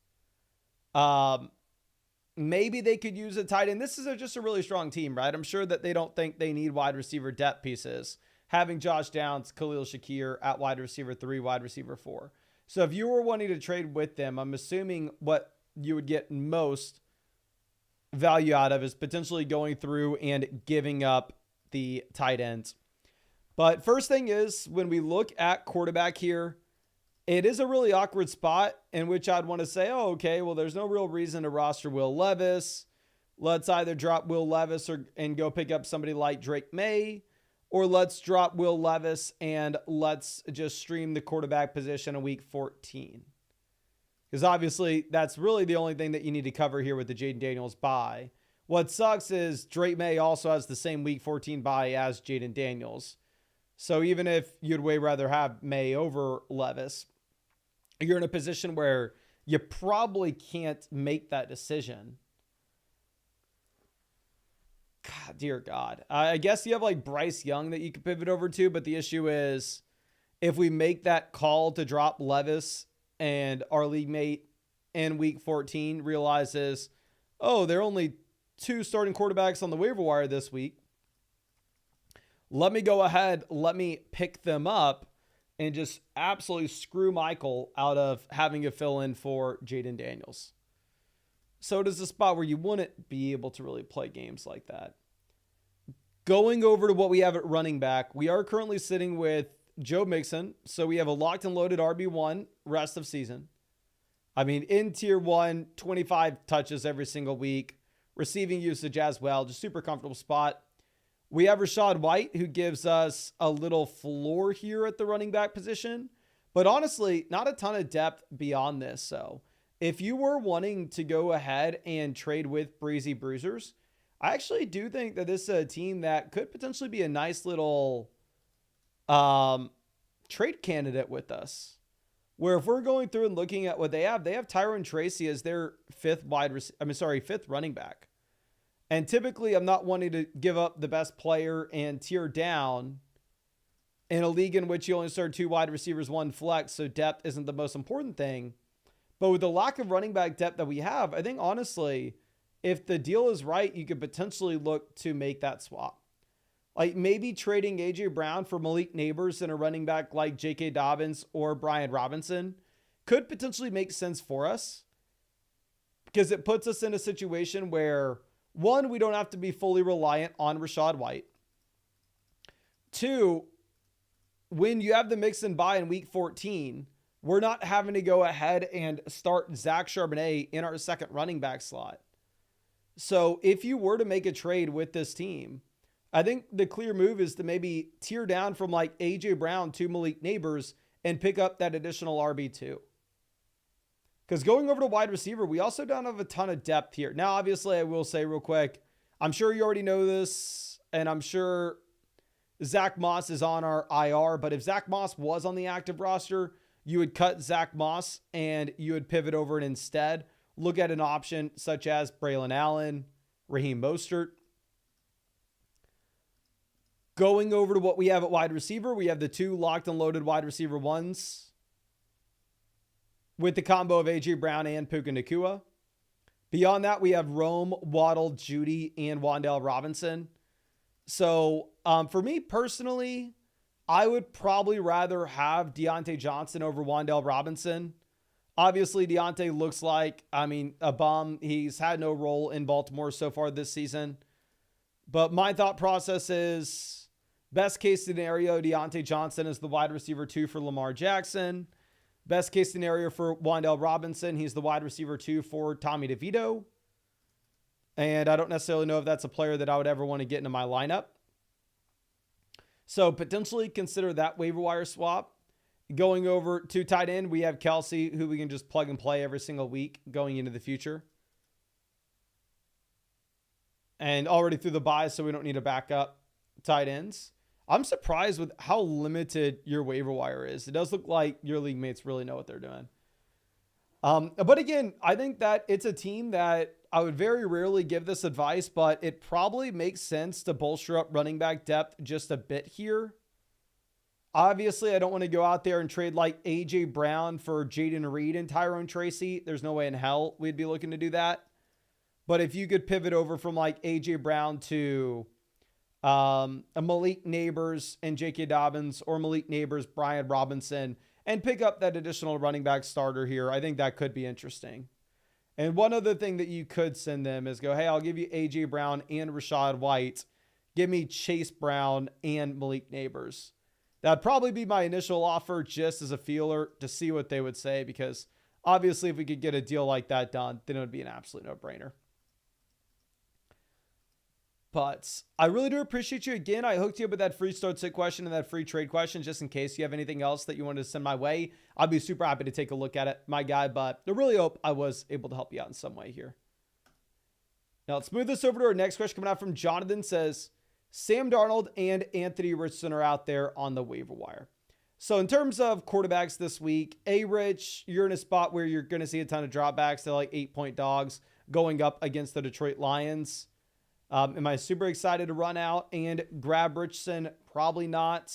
Maybe they could use a tight end. This is just a really strong team, right? I'm sure that they don't think they need wide receiver depth pieces. Having Josh Downs, Khalil Shakir at wide receiver 3, wide receiver 4. So if you were wanting to trade with them, I'm assuming what you would get most value out of is potentially going through and giving up the tight ends. But first thing is, when we look at quarterback here, it is a really awkward spot in which I'd want to say, oh, okay, well, there's no real reason to roster Will Levis. Let's either drop Will Levis and go pick up somebody like Drake May, or let's drop Will Levis and let's just stream the quarterback position in week 14. Because obviously that's really the only thing that you need to cover here with the Jaden Daniels bye. What sucks is Drake May also has the same week 14 bye as Jaden Daniels. So even if you'd way rather have May over Levis, you're in a position where you probably can't make that decision. God, dear God. I guess you have like Bryce Young that you could pivot over to, but the issue is if we make that call to drop Levis and our league mate in week 14 realizes, oh, there are only 2 starting quarterbacks on the waiver wire this week. Let me go ahead, let me pick them up and just absolutely screw Michael out of having to fill in for Jaden Daniels. So it is a spot where you wouldn't be able to really play games like that. Going over to what we have at running back, we are currently sitting with Joe Mixon. So we have a locked and loaded RB1 rest of season. I mean, in tier 1, 25 touches every single week. Receiving usage as well. Just super comfortable spot. We have Rachaad White, who gives us a little floor here at the running back position. But honestly, not a ton of depth beyond this. So if you were wanting to go ahead and trade with Breezy Bruisers, I actually do think that this is a team that could potentially be a nice little trade candidate with us. Where if we're going through and looking at what they have Tyrone Tracy as their fifth running back. And typically I'm not wanting to give up the best player and tier down in a league in which you only start 2 wide receivers, 1 flex. So depth isn't the most important thing. But with the lack of running back depth that we have, I think honestly, if the deal is right, you could potentially look to make that swap. Like maybe trading A.J. Brown for Malik Neighbors and a running back like J.K. Dobbins or Brian Robinson could potentially make sense for us because it puts us in a situation where, 1, we don't have to be fully reliant on Rachaad White. 2, when you have the Mixon bye in week 14, we're not having to go ahead and start Zach Charbonnet in our second running back slot. So if you were to make a trade with this team, I think the clear move is to maybe tier down from like A.J. Brown to Malik Neighbors and pick up that additional RB2. Because going over to wide receiver, we also don't have a ton of depth here. Now, obviously, I will say real quick, I'm sure you already know this, and I'm sure Zach Moss is on our IR, but if Zach Moss was on the active roster, you would cut Zach Moss and you would pivot over and instead look at an option such as Braylon Allen, Raheem Mostert. Going over to what we have at wide receiver, we have the 2 locked and loaded wide receiver 1s with the combo of A.J. Brown and Puka Nacua. Beyond that, we have Rome, Waddle, Judy, and Wan'Dale Robinson. So for me personally, I would probably rather have Deontay Johnson over Wan'Dale Robinson. Obviously, Deontay looks like, a bum. He's had no role in Baltimore so far this season. But my thought process is, best case scenario, Deontay Johnson is the wide receiver 2 for Lamar Jackson. Best case scenario for Wan'Dale Robinson, he's the wide receiver 2 for Tommy DeVito. And I don't necessarily know if that's a player that I would ever want to get into my lineup. So potentially consider that waiver wire swap. Going over to tight end, we have Kelsey, who we can just plug and play every single week going into the future. And already through the bye, so we don't need to back up tight ends. I'm surprised with how limited your waiver wire is. It does look like your league mates really know what they're doing. But again, I think that it's a team that I would very rarely give this advice, but it probably makes sense to bolster up running back depth just a bit here. Obviously, I don't want to go out there and trade like A.J. Brown for Jaden Reed and Tyrone Tracy. There's no way in hell we'd be looking to do that. But if you could pivot over from like A.J. Brown to a Malik Neighbors and J.K. Dobbins, or Malik Neighbors, Brian Robinson, and pick up that additional running back starter here, I think that could be interesting. And one other thing that you could send them is go, hey, I'll give you A.J. Brown and Rachaad White. Give me Chase Brown and Malik Neighbors. That'd probably be my initial offer just as a feeler to see what they would say, because obviously if we could get a deal like that done, then it would be an absolute no-brainer. But I really do appreciate you. Again, I hooked you up with that free start sit question and that free trade question just in case you have anything else that you wanted to send my way. I'd be super happy to take a look at it, my guy, but I really hope I was able to help you out in some way here. Now let's move this over to our next question coming out from Jonathan. Says, Sam Darnold and Anthony Richardson are out there on the waiver wire. So in terms of quarterbacks this week, Rich, you're in a spot where you're going to see a ton of dropbacks. They're like 8-point dogs going up against the Detroit Lions. Am I super excited to run out and grab Richardson? Probably not.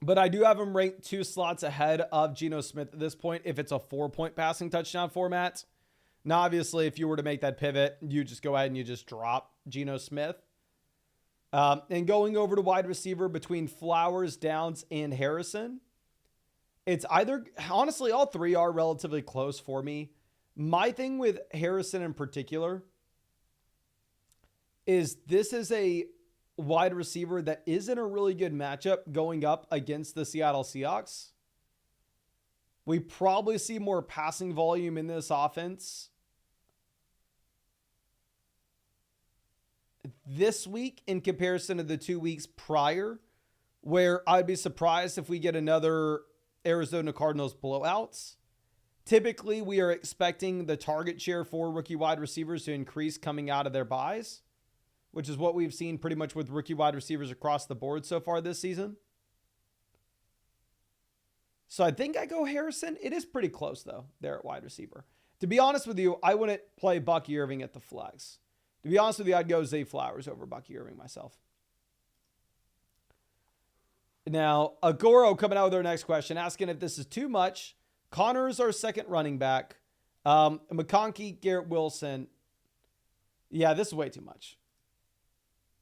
But I do have him ranked 2 slots ahead of Geno Smith at this point if it's a 4-point passing touchdown format. Now, obviously, if you were to make that pivot, you just go ahead and you just drop Geno Smith. And going over to wide receiver between Flowers, Downs, and Harrison. It's either, honestly, all three are relatively close for me. My thing with Harrison in particular is this is a wide receiver that is in a really good matchup going up against the Seattle Seahawks. We probably see more passing volume in this offense this week in comparison to the 2 weeks prior, where I'd be surprised if we get another Arizona Cardinals blowouts. Typically, we are expecting the target share for rookie wide receivers to increase coming out of their buys, which is what we've seen pretty much with rookie wide receivers across the board so far this season. So I think I go Harrison. It is pretty close, though, there at wide receiver. To be honest with you, I wouldn't play Bucky Irving at the flex. To be honest with you, I'd go Zay Flowers over Bucky Irving myself. Now, Agoro coming out with our next question, asking if this is too much. Connor's our second running back. McConkey, Garrett Wilson. Yeah, this is way too much.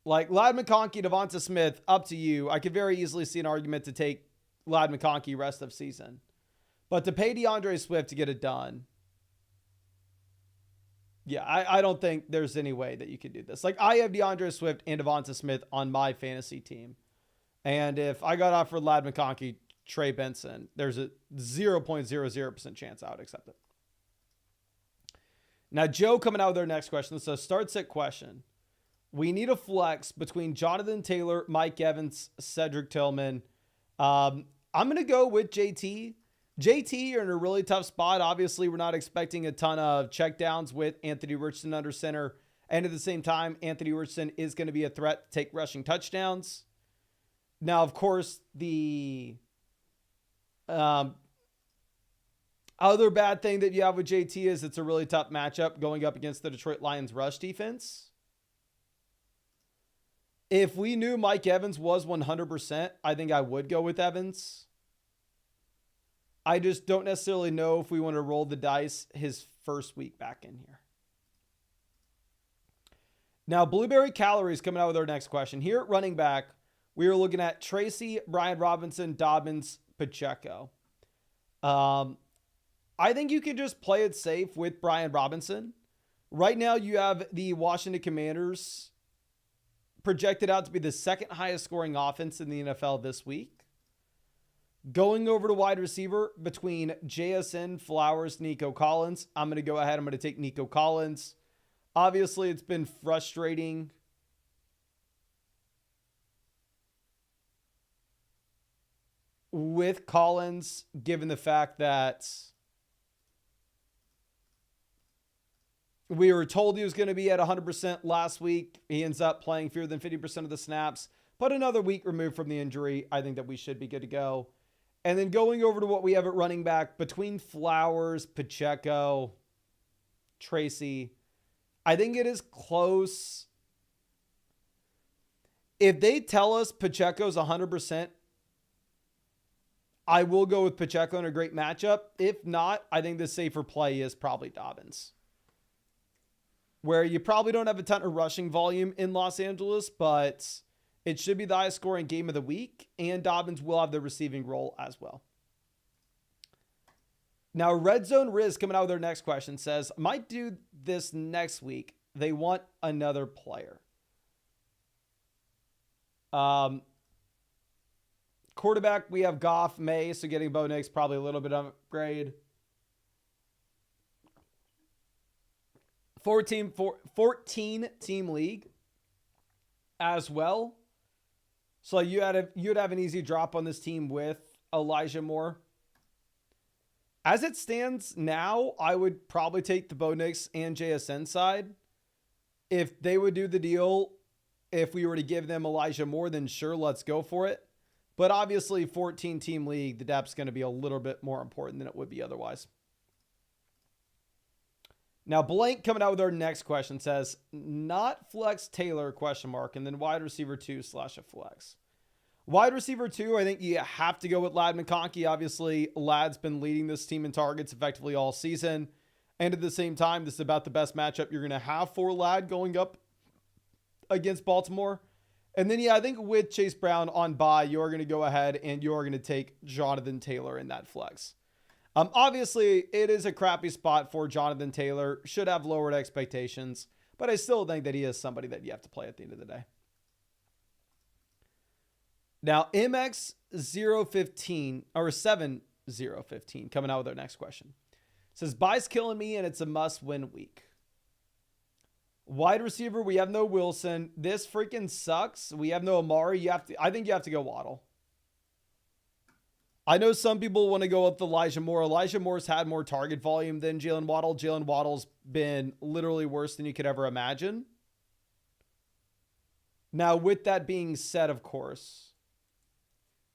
Like, Ladd McConkey, Devonta Smith, up to you. I could very easily see an argument to take Ladd McConkey rest of season. But to pay DeAndre Swift to get it done, yeah, I don't think there's any way that you could do this. Like, I have DeAndre Swift and Devonta Smith on my fantasy team. And if I got offered Ladd McConkey, Trey Benson, there's a 0.00% chance I would accept it. Now, Joe coming out with our next question. This is a start-sit question. We need a flex between Jonathan Taylor, Mike Evans, Cedric Tillman. I'm going to go with JT. JT, you're in a really tough spot. Obviously, we're not expecting a ton of checkdowns with Anthony Richardson under center. And at the same time, Anthony Richardson is going to be a threat to take rushing touchdowns. Now, of course, the other bad thing that you have with JT is it's a really tough matchup going up against the Detroit Lions rush defense. If we knew Mike Evans was 100%, I think I would go with Evans. I just don't necessarily know if we want to roll the dice his first week back in here. Now, Blueberry Calories coming out with our next question. Here at running back, we are looking at Tracy, Brian Robinson, Dobbins, Pacheco. I think you can just play it safe with Brian Robinson. Right now, you have the Washington Commanders projected out to be the second highest scoring offense in the NFL this week. Going over to wide receiver between JSN, Flowers, Nico Collins. I'm going to go ahead. I'm going to take Nico Collins. Obviously, it's been frustrating with Collins, given the fact that we were told he was going to be at 100% last week. He ends up playing fewer than 50% of the snaps. But another week removed from the injury, I think that we should be good to go. And then going over to what we have at running back, between Flowers, Pacheco, Tracy, I think it is close. If they tell us Pacheco's 100%, I will go with Pacheco in a great matchup. If not, I think the safer play is probably Dobbins, where you probably don't have a ton of rushing volume in Los Angeles, but it should be the highest scoring game of the week, and Dobbins will have the receiving role as well. Now, Red Zone Riz coming out with their next question says, might do this next week. They want another player. Quarterback, we have Goff, May, so getting Bo Nix probably a little bit of upgrade. 14 team league as well. So you'd have an easy drop on this team with Elijah Moore. As it stands now, I would probably take the Bo Nix and JSN side. If they would do the deal, if we were to give them Elijah Moore, then sure, let's go for it. But obviously, 14-team league, the depth's going to be a little bit more important than it would be otherwise. Now, Blank coming out with our next question says, not flex Taylor, ? And then wide receiver 2 / a flex. Wide receiver 2, I think you have to go with Ladd McConkey. Obviously, Ladd's been leading this team in targets effectively all season. And at the same time, this is about the best matchup you're going to have for Ladd going up against Baltimore. And then, yeah, I think with Chase Brown on bye, you're going to go ahead and you're going to take Jonathan Taylor in that flex. Obviously, it is a crappy spot for Jonathan Taylor. Should have lowered expectations, but I still think that he is somebody that you have to play at the end of the day. Now, MX015 or 7015 coming out with our next question. It says, bye's killing me and it's a must-win week. Wide receiver, we have no Wilson. This freaking sucks. We have no Amari. I think you have to go Waddle. I know some people want to go with Elijah Moore. Elijah Moore's had more target volume than Jalen Waddle. Jalen Waddle's been literally worse than you could ever imagine. Now, with that being said, of course,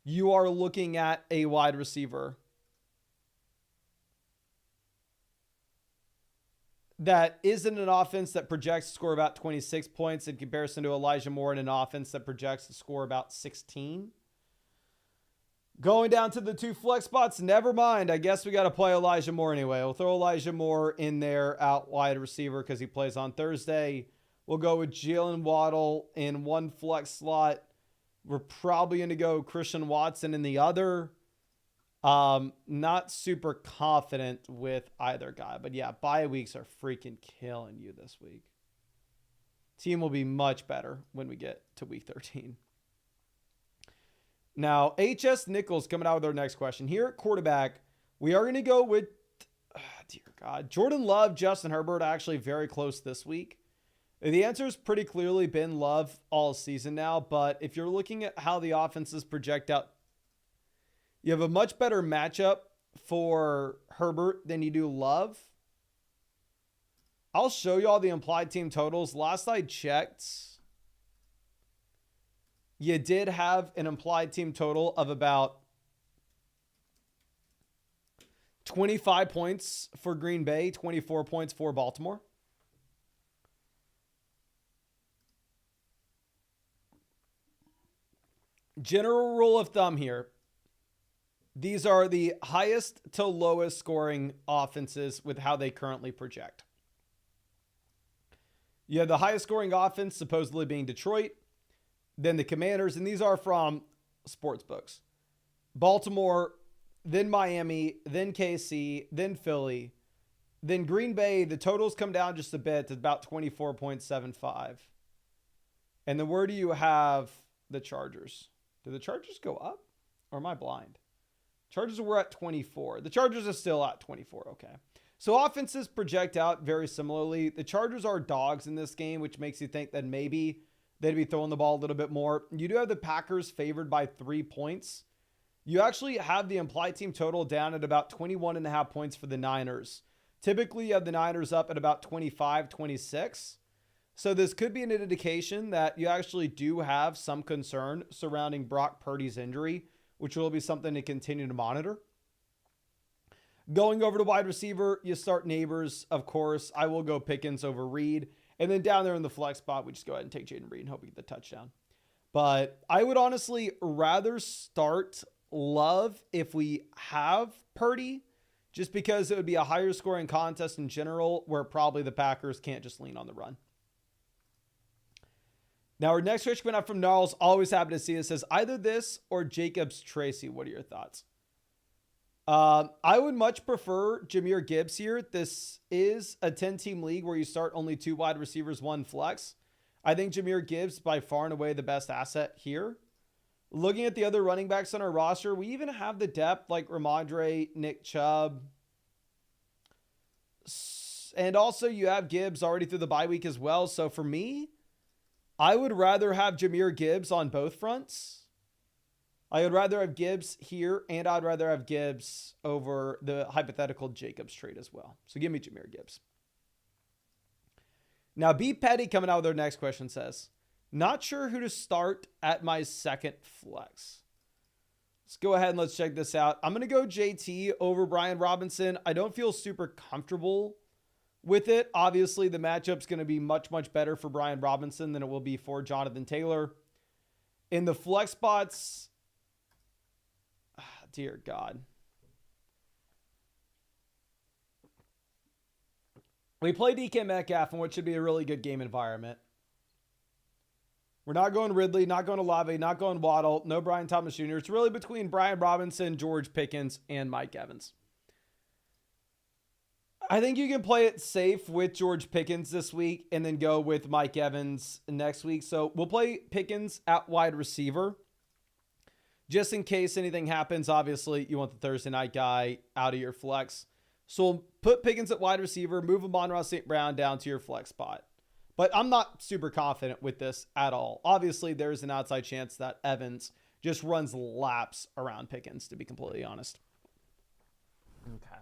you are looking at a wide receiver that isn't an offense that projects to score about 26 points in comparison to Elijah Moore in an offense that projects to score about 16. Going down to the 2 flex spots, never mind. I guess we got to play Elijah Moore anyway. We'll throw Elijah Moore in there out wide receiver because he plays on Thursday. We'll go with Jalen Waddle in 1 flex slot. We're probably going to go Christian Watson in the other. Not super confident with either guy. But yeah, bye weeks are freaking killing you this week. Team will be much better when we get to week 13. Now, HS Nichols coming out with our next question. Here at quarterback, we are going to go with, dear God, Jordan Love, Justin Herbert, actually very close this week. The answer has pretty clearly been Love all season now, but if you're looking at how the offenses project out, you have a much better matchup for Herbert than you do Love. I'll show you all the implied team totals. Last I checked, you did have an implied team total of about 25 points for Green Bay, 24 points for Baltimore. General rule of thumb here. These are the highest to lowest scoring offenses with how they currently project. You have the highest scoring offense supposedly being Detroit, then the Commanders, and these are from sports books. Baltimore, then Miami, then KC, then Philly, then Green Bay. The totals come down just a bit to about 24.75. And then where do you have the Chargers? Do the Chargers go up or am I blind? Chargers were at 24. The Chargers are still at 24. Okay. So offenses project out very similarly. The Chargers are dogs in this game, which makes you think that maybe they'd be throwing the ball a little bit more. You do have the Packers favored by 3 points. You actually have the implied team total down at about 21.5 points for the Niners. Typically, you have the Niners up at about 25, 26. So this could be an indication that you actually do have some concern surrounding Brock Purdy's injury, which will be something to continue to monitor. Going over to wide receiver, you start Neighbors, of course. I will go Pickens over Reed. And then down there in the flex spot, we just go ahead and take Jaden Reed and hope we get the touchdown. But I would honestly rather start Love if we have Purdy, just because it would be a higher scoring contest in general where probably the Packers can't just lean on the run. Now, our next question coming up from Gnarls, always happy to see it, says either this or Jacobs Tracy. What are your thoughts? I would much prefer Jahmyr Gibbs here. This is a 10-team league where you start only 2 wide receivers, 1 flex. I think Jahmyr Gibbs by far and away the best asset here. Looking at the other running backs on our roster, we even have the depth like Ramondre, Nick Chubb. And also you have Gibbs already through the bye week as well. So for me, I would rather have Jahmyr Gibbs on both fronts. I would rather have Gibbs here, and I'd rather have Gibbs over the hypothetical Jacobs trade as well. So give me Jahmyr Gibbs. Now, B. Petty coming out with our next question says, not sure who to start at my second flex. Let's go ahead and let's check this out. I'm going to go JT over Brian Robinson. I don't feel super comfortable with it. Obviously, the matchup's going to be much, much better for Brian Robinson than it will be for Jonathan Taylor. In the flex spots, dear God. We play DK Metcalf in what should be a really good game environment. We're not going Ridley, not going Olave, not going Waddle, no Brian Thomas Jr. It's really between Brian Robinson, George Pickens, and Mike Evans. I think you can play it safe with George Pickens this week and then go with Mike Evans next week. So we'll play Pickens at wide receiver. Just in case anything happens, obviously, you want the Thursday night guy out of your flex. So we'll put Pickens at wide receiver, move Amon-Ra St. Brown down to your flex spot. But I'm not super confident with this at all. Obviously, there's an outside chance that Evans just runs laps around Pickens, to be completely honest. Okay.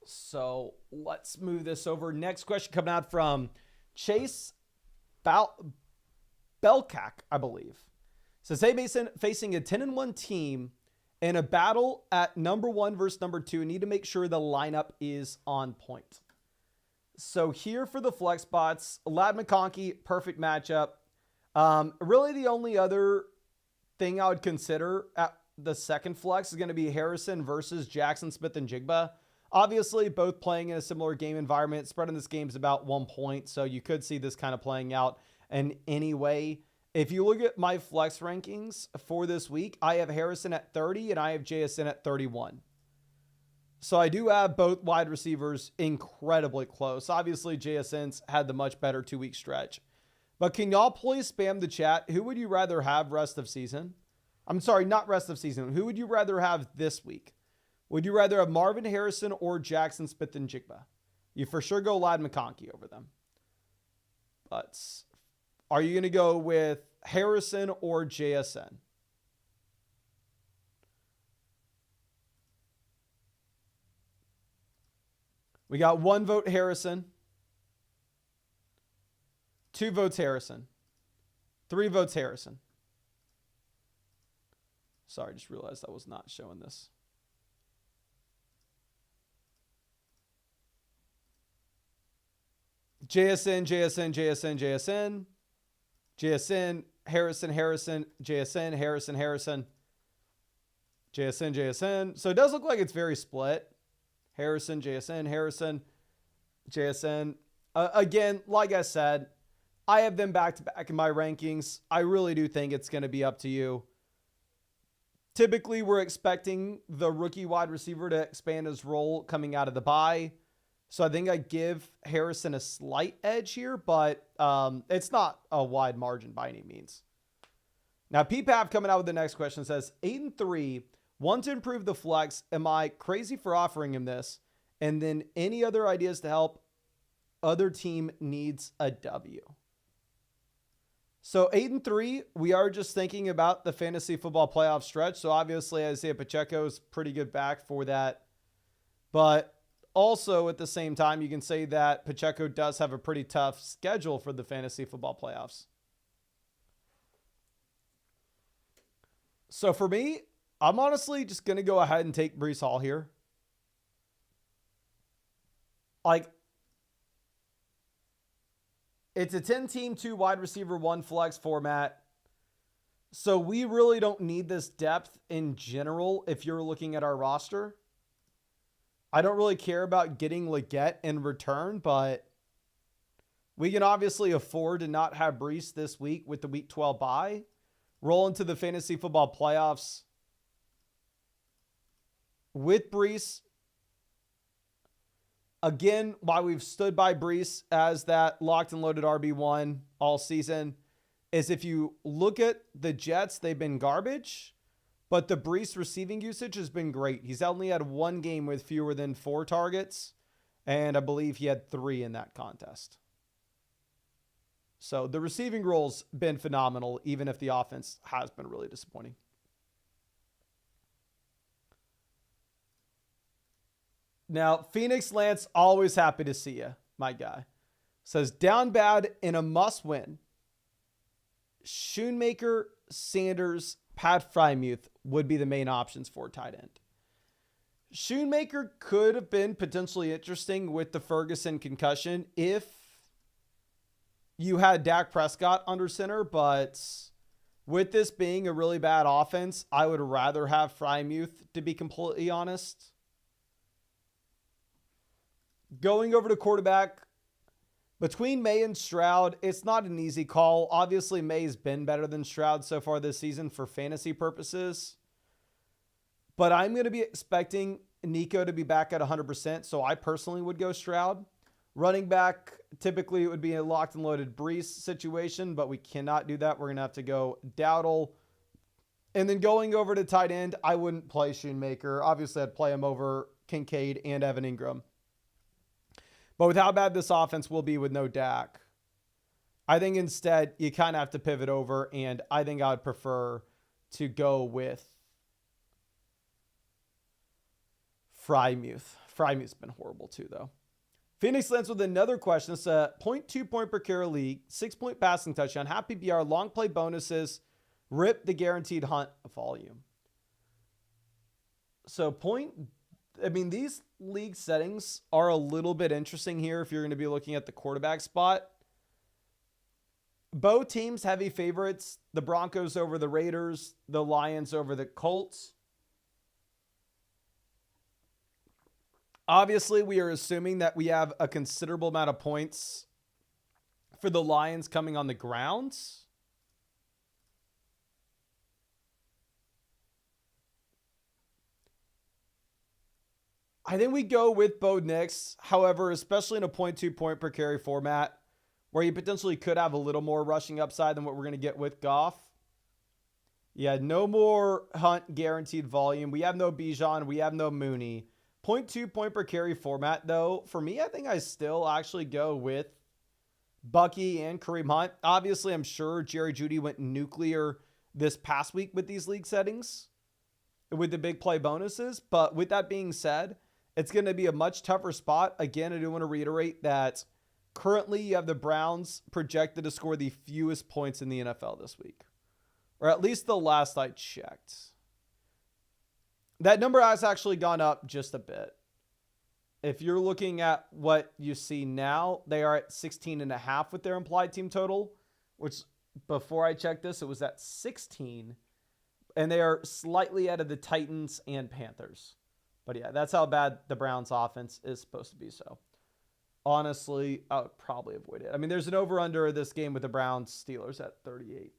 So let's move this over. Next question coming out from Chase Belkak, I believe. Says, hey, Mason, facing a 10-1 team in a battle at number 1 versus number 2, need to make sure the lineup is on point. So here for the flex spots, Ladd McConkey, perfect matchup. Really the only other thing I would consider at the second flex is going to be Harrison versus Jackson Smith-Njigba. Obviously, both playing in a similar game environment. Spread in this game is about 1 point, so you could see this kind of playing out in any way. If you look at my flex rankings for this week, I have Harrison at 30 and I have JSN at 31. So I do have both wide receivers incredibly close. Obviously, JSN's had the much better 2-week stretch. But can y'all please spam the chat? Who would you rather have rest of season? I'm sorry, not rest of season. Who would you rather have this week? Would you rather have Marvin Harrison or Jackson Smith-Njigba? You for sure go Ladd McConkey over them. But are you going to go with Harrison or JSN? We got 1 vote Harrison, 2 votes Harrison, 3 votes Harrison. Sorry, just realized I was not showing this. JSN, JSN, JSN, JSN, JSN, Harrison, Harrison, JSN, Harrison, Harrison, JSN, JSN. So it does look like it's very split. Harrison, JSN, Harrison, JSN. Again, like I said, I have them back-to-back in my rankings. I really do think it's going to be up to you. Typically, we're expecting the rookie wide receiver to expand his role coming out of the bye. So I think I give Harrison a slight edge here, but it's not a wide margin by any means. Now, PPAP coming out with the next question says, 8-3, want to improve the flex. Am I crazy for offering him this? And then any other ideas to help? Other team needs a W. So 8-3, we are just thinking about the fantasy football playoff stretch. So obviously Isaiah Pacheco is pretty good back for that. But also at the same time, you can say that Pacheco does have a pretty tough schedule for the fantasy football playoffs. So for me, I'm honestly just going to go ahead and take Breece Hall here. Like, it's a 10-team, 2 wide receiver, 1 flex format. So we really don't need this depth in general if you're looking at our roster. I don't really care about getting Leggett in return, but we can obviously afford to not have Breece this week with the Week 12 bye. Roll into the fantasy football playoffs with Breece. Again, why we've stood by Breece as that locked and loaded RB1 all season is if you look at the Jets, they've been garbage, but the Breece receiving usage has been great. He's only had 1 game with fewer than 4 targets, and I believe he had 3 in that contest. So the receiving role's been phenomenal, even if the offense has been really disappointing. Now, Phoenix Lance, always happy to see you, my guy. Says, down bad in a must-win. Schoonmaker, Sanders, Pat Frymuth would be the main options for tight end. Schoonmaker could have been potentially interesting with the Ferguson concussion if you had Dak Prescott under center, but with this being a really bad offense, I would rather have Frymuth, to be completely honest. Going over to quarterback, Between May and Stroud, it's not an easy call. Obviously, May's been better than Stroud so far this season for fantasy purposes. But I'm going to be expecting Nico to be back at 100%, so I personally would go Stroud. Running back, typically it would be a locked and loaded Brees situation, but we cannot do that. We're going to have to go Dowdle. And then going over to tight end, I wouldn't play Shoemaker. Obviously, I'd play him over Kincaid and Evan Ingram. But with how bad this offense will be with no Dak, I think instead you kind of have to pivot over, and I think I would prefer to go with Frymuth. Frymuth's been horrible too, though. Phoenix lands with another question. It's a 0.2 point per carry league, 6-point passing touchdown, half PPR, long play bonuses, rip the guaranteed hunt volume. So these league settings are a little bit interesting here if you're going to be looking at the quarterback spot. Both teams heavy favorites. The Broncos over the Raiders, the Lions over the Colts. Obviously, we are assuming that we have a considerable amount of points for the Lions coming on the grounds. I think we go with Bo Nix. However, especially in a 0.2 point per carry format, where you potentially could have a little more rushing upside than what we're going to get with Goff. Yeah, no more Hunt guaranteed volume. We have no Bijan. We have no Mooney. 0.2 point per carry format, though, for me, I think I still actually go with Bucky and Kareem Hunt. Obviously, I'm sure Jerry Jeudy went nuclear this past week with these league settings, with the big play bonuses. But with that being said, it's going to be a much tougher spot. Again, I do want to reiterate that currently you have the Browns projected to score the fewest points in the NFL this week, or at least the last I checked. That number has actually gone up just a bit. If you're looking at what you see now, they are at 16.5 with their implied team total, which before I checked this, it was at 16. And they are slightly out of the Titans and Panthers. But yeah, that's how bad the Browns offense is supposed to be. So honestly, I would probably avoid it. I mean, there's an over-under of this game with the Browns Steelers at 38.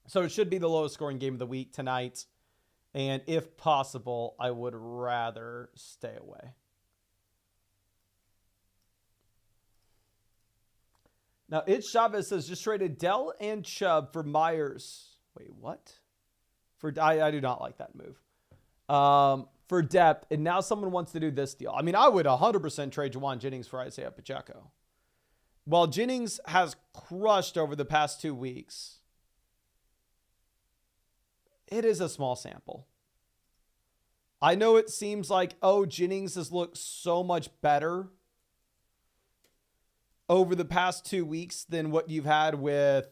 So it should be the lowest scoring game of the week tonight. And if possible, I would rather stay away. Now, It's Chavez says, just traded Dell and Chubb for Myers. Wait, what? I do not like that move. For depth, and now someone wants to do this deal. I mean, I would 100% trade Juwan Jennings for Isaiah Pacheco. While Jennings has crushed over the past 2 weeks, it is a small sample. I know it seems like, Jennings has looked so much better over the past 2 weeks than what you've had with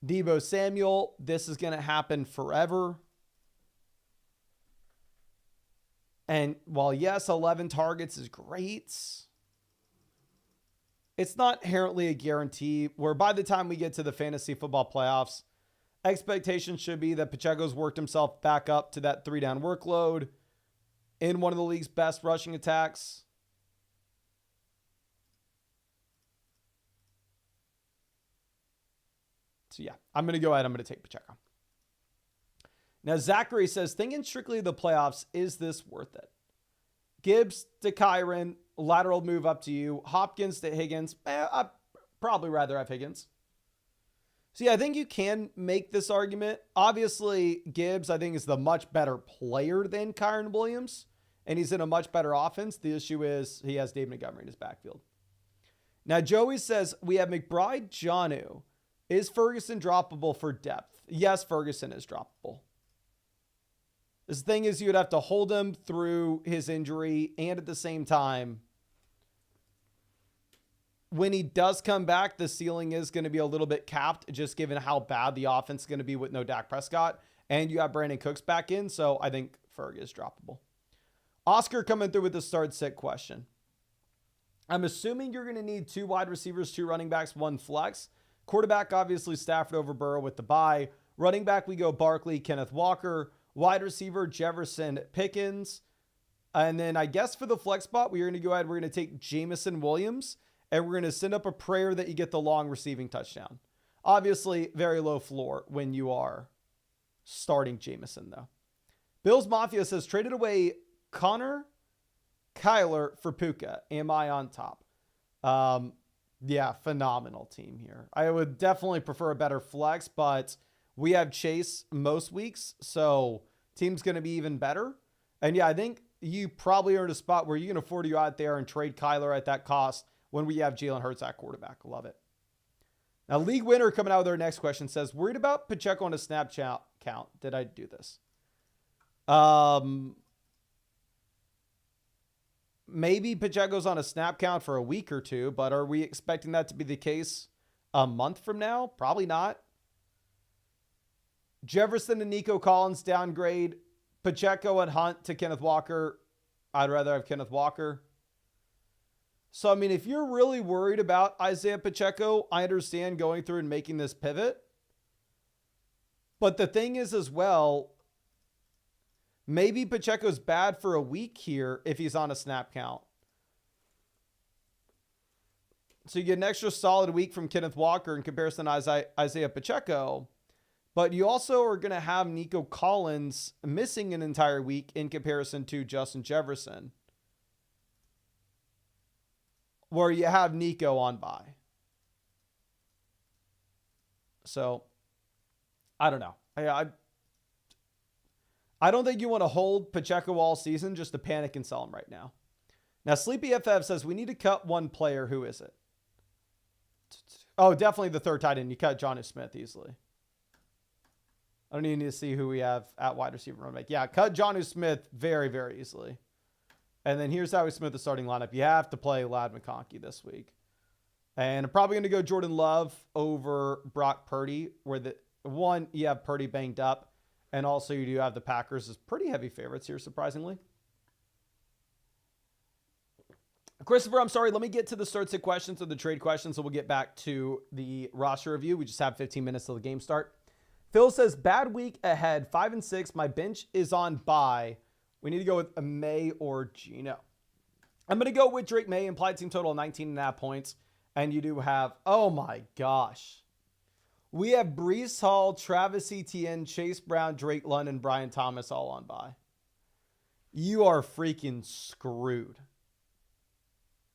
Deebo Samuel. This is going to happen forever. And while, yes, 11 targets is great, it's not inherently a guarantee where by the time we get to the fantasy football playoffs, expectations should be that Pacheco's worked himself back up to that 3-down workload in one of the league's best rushing attacks. So yeah, I'm going to go ahead. I'm going to take Pacheco. Now, Zachary says, thinking strictly the playoffs, is this worth it? Gibbs to Kyron, lateral move up to you. Hopkins to Higgins. I'd probably rather have Higgins. So yeah, I think you can make this argument. Obviously, Gibbs, I think, is the much better player than Kyron Williams, and he's in a much better offense. The issue is he has Dave Montgomery in his backfield. Now, Joey says, we have McBride, Jonnu. Is Ferguson droppable for depth? Yes, Ferguson is droppable. This thing is you'd have to hold him through his injury, and at the same time, when he does come back, the ceiling is going to be a little bit capped, just given how bad the offense is going to be with no Dak Prescott, and you have Brandon Cooks back in, so I think Ferg is droppable. Oscar coming through with the start-sit question. I'm assuming you're going to need 2 wide receivers, 2 running backs, 1 flex. Quarterback, obviously, Stafford over Burrow with the bye. Running back, we go Barkley, Kenneth Walker. Wide receiver, Jefferson, Pickens. And then I guess for the flex spot, we're going to go ahead. We're going to take Jamison Williams, and we're going to send up a prayer that you get the long receiving touchdown. Obviously, very low floor when you are starting Jamison, though. Bills Mafia says, traded away Connor Kyler for Puka. Am I on top? Yeah, phenomenal team here. I would definitely prefer a better flex, but we have Chase most weeks, so team's going to be even better. And yeah, I think you probably are in a spot where you can afford to go out there and trade Kyler at that cost when we have Jalen Hurts at quarterback. Love it. Now, League Winner coming out with our next question says, worried about Pacheco on a snap count. Did I do this? Maybe Pacheco's on a snap count for a week or two, but are we expecting that to be the case a month from now? Probably not. Jefferson and Nico Collins downgrade. Pacheco and Hunt to Kenneth Walker. I'd rather have Kenneth Walker. So, I mean, if you're really worried about Isaiah Pacheco, I understand going through and making this pivot. But the thing is as well, maybe Pacheco's bad for a week here if he's on a snap count. So you get an extra solid week from Kenneth Walker in comparison to Isaiah Pacheco. But you also are going to have Nico Collins missing an entire week in comparison to Justin Jefferson, where you have Nico on bye. So, I don't know. I don't think you want to hold Pacheco all season just to panic and sell him right now. Now, Sleepy FF says we need to cut one player. Who is it? Oh, definitely the third tight end. You cut Jonnu Smith easily. I don't even need to see who we have at wide receiver running back. Yeah, cut Jonnu Smith very, very easily. And then here's how we submit the starting lineup. You have to play Ladd McConkey this week. And I'm probably going to go Jordan Love over Brock Purdy, where you have Purdy banged up. And also you do have the Packers as pretty heavy favorites here, surprisingly. Christopher, I'm sorry. Let me get to the start sit questions or the trade questions, so we'll get back to the roster review. We just have 15 minutes till the game start. Phil says, bad week ahead, 5-6. My bench is on bye. We need to go with May or Gino. I'm going to go with Drake May, implied team total 19.5 points. And you do have, oh my gosh. We have Breece Hall, Travis Etienne, Chase Brown, Drake London, Brian Thomas all on bye. You are freaking screwed.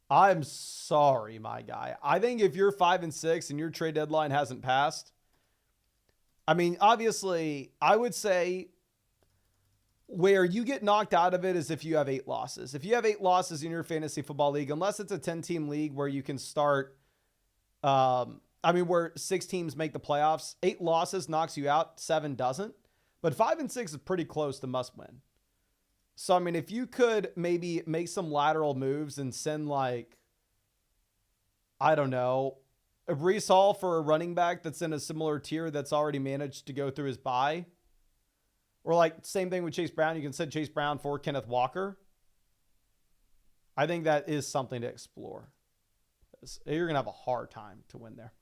I'm sorry, my guy. I think if you're 5-6 and your trade deadline hasn't passed, I mean, obviously, I would say where you get knocked out of it is if you have 8 losses. If you have 8 losses in your fantasy football league, unless it's a 10-team league where you can start, where 6 teams make the playoffs, 8 losses knocks you out, 7 doesn't. But 5-6 is pretty close to must win. So, I mean, if you could maybe make some lateral moves and send a Breece Hall for a running back that's in a similar tier that's already managed to go through his bye. Or same thing with Chase Brown. You can send Chase Brown for Kenneth Walker. I think that is something to explore. You're going to have a hard time to win there.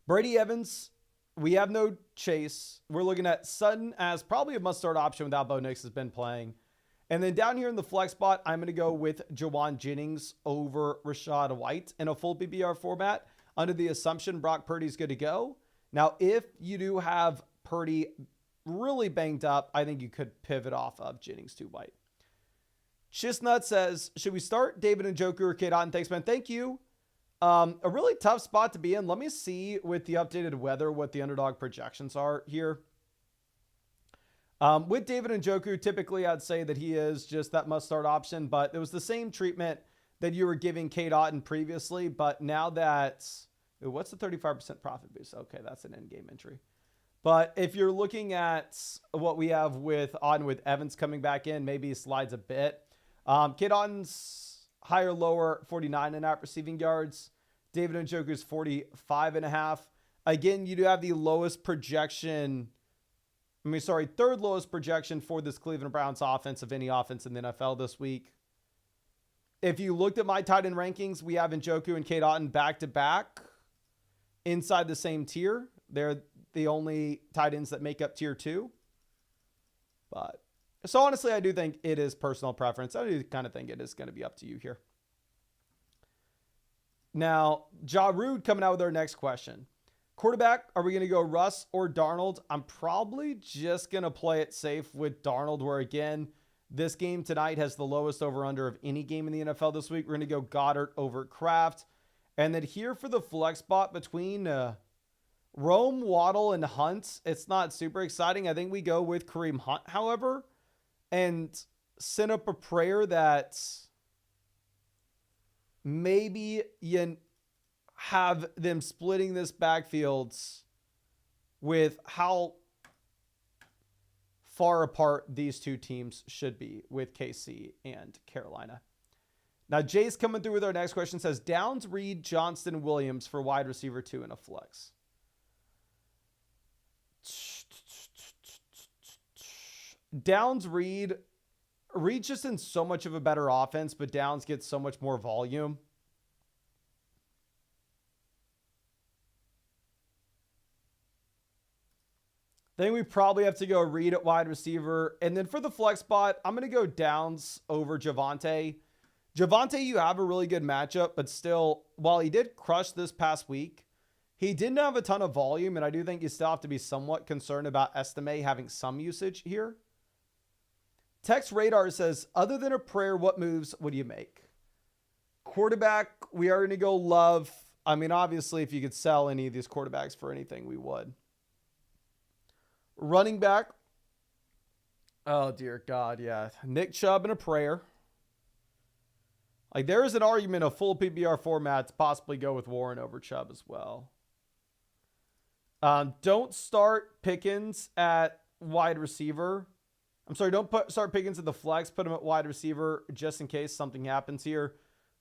Brady Evans, we have no Chase. We're looking at Sutton as probably a must-start option without Bo Nix has been playing. And then down here in the flex spot, I'm going to go with Jawan Jennings over Rachaad White in a full PPR format under the assumption Brock Purdy's good to go. Now, if you do have Purdy really banged up, I think you could pivot off of Jennings to White. Chestnut says, should we start David Njoku or Cade Otton? Thanks, man. Thank you. A really tough spot to be in. Let me see with the updated weather what the underdog projections are here. With David Njoku, typically I'd say that he is just that must-start option, but it was the same treatment that you were giving Cade Otton previously, but now that, what's the 35% profit boost? Okay, that's an in-game entry. But if you're looking at what we have with Otton with Evans coming back in, maybe he slides a bit. Cade Otton's higher, lower, 49.5 receiving yards. David Njoku's 45.5. Again, you do have the lowest projection. Third lowest projection for this Cleveland Browns offense of any offense in the NFL this week. If you looked at my tight end rankings, we have Njoku and Cade Otton back-to-back inside the same tier. They're the only tight ends that make up tier 2. But So honestly, I do think it is personal preference. I do kind of think it is going to be up to you here. Now, Ja Rude coming out with our next question. Quarterback, are we going to go Russ or Darnold? I'm probably just going to play it safe with Darnold, where again, this game tonight has the lowest over-under of any game in the NFL this week. We're going to go Goddard over Kraft. And then here for the flex spot between Rome, Waddle, and Hunt, it's not super exciting. I think we go with Kareem Hunt, however, and send up a prayer that maybe you have them splitting this backfields with how far apart these two teams should be with KC and Carolina. Now, Jay's coming through with our next question. Says, Downs, Reed, Johnston, Williams for wide receiver 2 in a flex. Downs, Reed. Reed's just in so much of a better offense, but Downs gets so much more volume. I think we probably have to go Reed at wide receiver. And then for the flex spot, I'm going to go Downs over Javonte. Javonte, you have a really good matchup, but still, while he did crush this past week, he didn't have a ton of volume, and I do think you still have to be somewhat concerned about Estime having some usage here. Text Radar says, other than a prayer, what moves would you make? Quarterback, we are going to go Love. I mean, obviously, if you could sell any of these quarterbacks for anything, we would. Running back, oh, dear God, yeah. Nick Chubb and a prayer. Like, there is an argument of full PPR formats possibly go with Warren over Chubb as well. Don't start Pickens at wide receiver. I'm sorry, don't start Pickens at the flex. Put him at wide receiver just in case something happens here.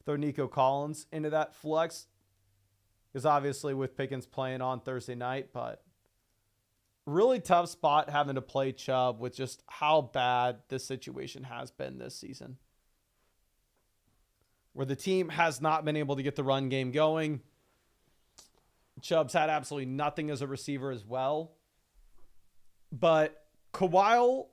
Throw Nico Collins into that flex. Because obviously with Pickens playing on Thursday night, but really tough spot having to play Chubb with just how bad this situation has been this season, where the team has not been able to get the run game going. Chubb's had absolutely nothing as a receiver as well. But Kawhi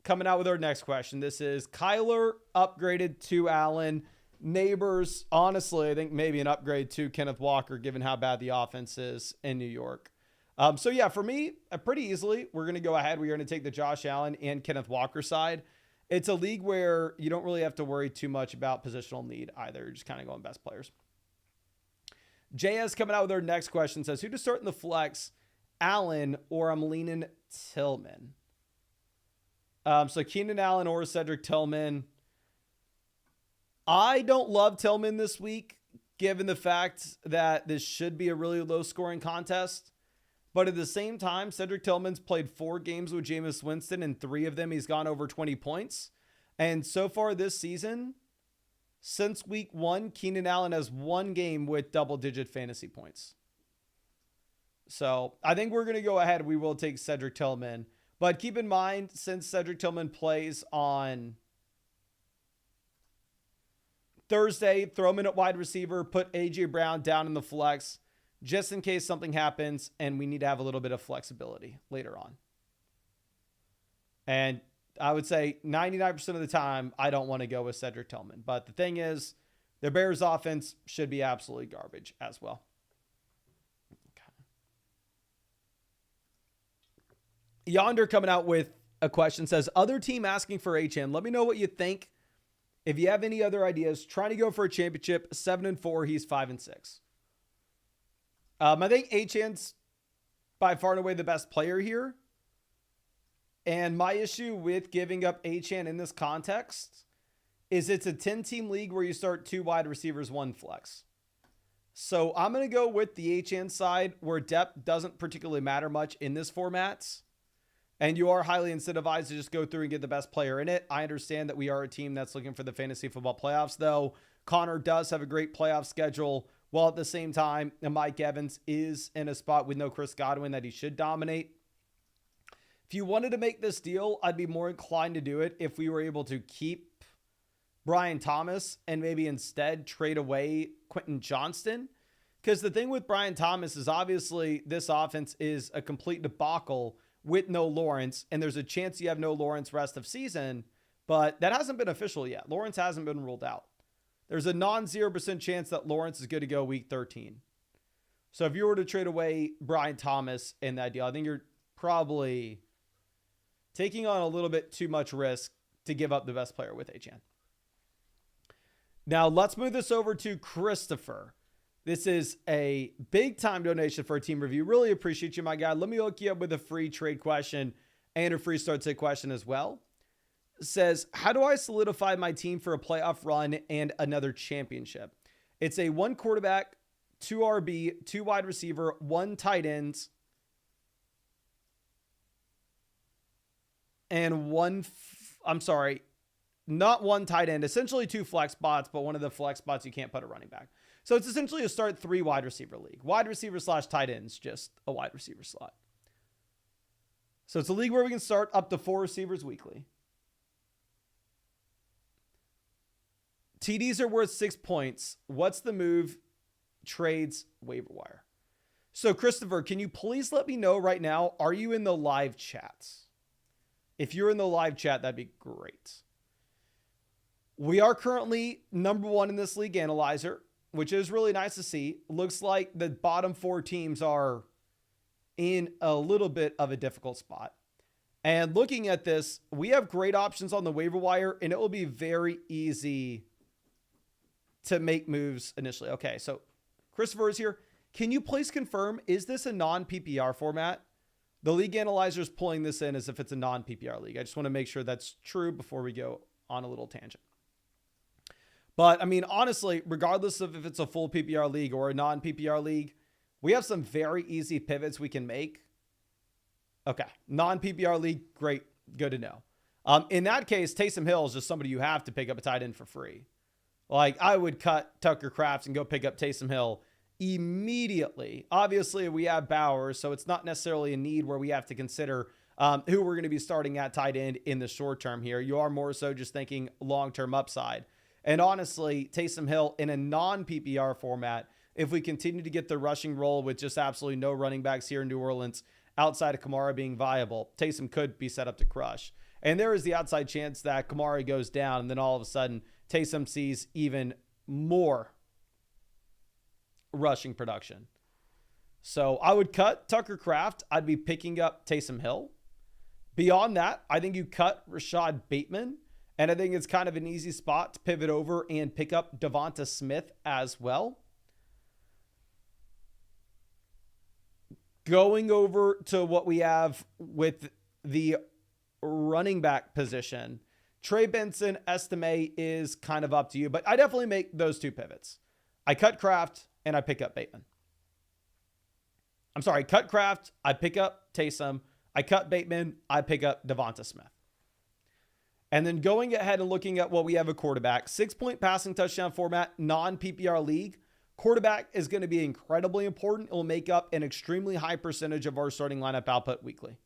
coming out with our next question. This is Kyler upgraded to Allen. Neighbors, honestly, I think maybe an upgrade to Kenneth Walker, given how bad the offense is in New York. So yeah, for me, pretty easily, we're going to go ahead. We're going to take the Josh Allen and Kenneth Walker side. It's a league where you don't really have to worry too much about positional need either. You're just kind of going best players. JS coming out with our next question says, who to start in the flex, Allen or I'm leaning Tillman? So Keenan Allen or Cedric Tillman. I don't love Tillman this week, given the fact that this should be a really low scoring contest. But at the same time, Cedric Tillman's played 4 games with Jameis Winston, and 3 of them he's gone over 20 points. And so far this season, since week 1, Keenan Allen has 1 game with double-digit fantasy points. So I think we're going to go ahead. We will take Cedric Tillman. But keep in mind, since Cedric Tillman plays on Thursday, throw him in at wide receiver, put A.J. Brown down in the flex, just in case something happens and we need to have a little bit of flexibility later on. And I would say 99% of the time, I don't want to go with Cedric Tillman. But the thing is, the Bears offense should be absolutely garbage as well. Okay. Yonder coming out with a question says, other team asking for HN. Let me know what you think. If you have any other ideas, trying to go for a championship, 7-4, he's 5-6. I think Achan's by far and away the best player here. And my issue with giving up Achan in this context is it's a 10-team league where you start 2 wide receivers, 1 flex. So I'm going to go with the Achan side where depth doesn't particularly matter much in this format. And you are highly incentivized to just go through and get the best player in it. I understand that we are a team that's looking for the fantasy football playoffs, though. Connor does have a great playoff schedule. While at the same time, Mike Evans is in a spot with no Chris Godwin that he should dominate. If you wanted to make this deal, I'd be more inclined to do it if we were able to keep Brian Thomas and maybe instead trade away Quentin Johnston. Because the thing with Brian Thomas is obviously this offense is a complete debacle with no Lawrence, and there's a chance you have no Lawrence rest of season, but that hasn't been official yet. Lawrence hasn't been ruled out. There's a non-0% chance that Lawrence is good to go week 13. So if you were to trade away Brian Thomas in that deal, I think you're probably taking on a little bit too much risk to give up the best player with Achane. Now let's move this over to Christopher. This is a big time donation for a team review. Really appreciate you, my guy. Let me hook you up with a free trade question and a free start sit question as well. It says, how do I solidify my team for a playoff run and another championship? It's a 1 quarterback, 2 RB, 2 wide receiver, 1 tight ends, and not 1 tight end, essentially 2 flex spots, but one of the flex spots you can't put a running back. So it's essentially a start 3 wide receiver league. Wide receiver / tight ends, just a wide receiver slot. So it's a league where we can start up to 4 receivers weekly. TDs are worth 6 points. What's the move? Trades, waiver wire. So Christopher, can you please let me know right now, are you in the live chats? If you're in the live chat, that'd be great. We are currently number 1 in this league analyzer, which is really nice to see. Looks like the bottom 4 teams are in a little bit of a difficult spot. And looking at this, we have great options on the waiver wire, and it will be very easy to make moves initially. Okay, so Christopher is here. Can you please confirm, is this a non-PPR format? The league analyzer is pulling this in as if it's a non-PPR league. I just want to make sure that's true before we go on a little tangent. But I mean, honestly, regardless of if it's a full PPR league or a non-PPR league, we have some very easy pivots we can make. Okay. Non-PPR league. Great. Good to know. In that case, Taysom Hill is just somebody you have to pick up a tight end for free. Like I would cut Tucker Kraft and go pick up Taysom Hill immediately. Obviously we have Bowers, so it's not necessarily a need where we have to consider who we're going to be starting at tight end in the short term here. You are more so just thinking long-term upside. And honestly, Taysom Hill in a non-PPR format, if we continue to get the rushing role with just absolutely no running backs here in New Orleans outside of Kamara being viable, Taysom could be set up to crush. And there is the outside chance that Kamara goes down and then all of a sudden Taysom sees even more rushing production. So I would cut Tucker Kraft. I'd be picking up Taysom Hill. Beyond that, I think you cut Rashad Bateman. And I think it's kind of an easy spot to pivot over and pick up Devonta Smith as well. Going over to what we have with the running back position, Trey Benson, Estime is kind of up to you, but I definitely make those 2 pivots. I cut Kraft and I pick up Bateman. I'm sorry, cut Kraft, I pick up Taysom. I cut Bateman, I pick up Devonta Smith. And then going ahead and looking at what we have a quarterback, 6-point passing touchdown format, non-PPR league. Quarterback is going to be incredibly important. It will make up an extremely high percentage of our starting lineup output weekly.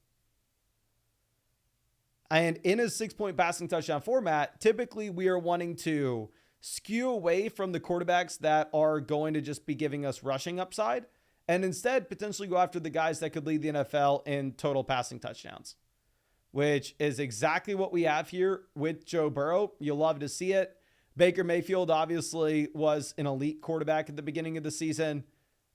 And in a 6-point passing touchdown format, typically we are wanting to skew away from the quarterbacks that are going to just be giving us rushing upside and instead potentially go after the guys that could lead the NFL in total passing touchdowns, which is exactly what we have here with Joe Burrow. You'll love to see it. Baker Mayfield obviously was an elite quarterback at the beginning of the season.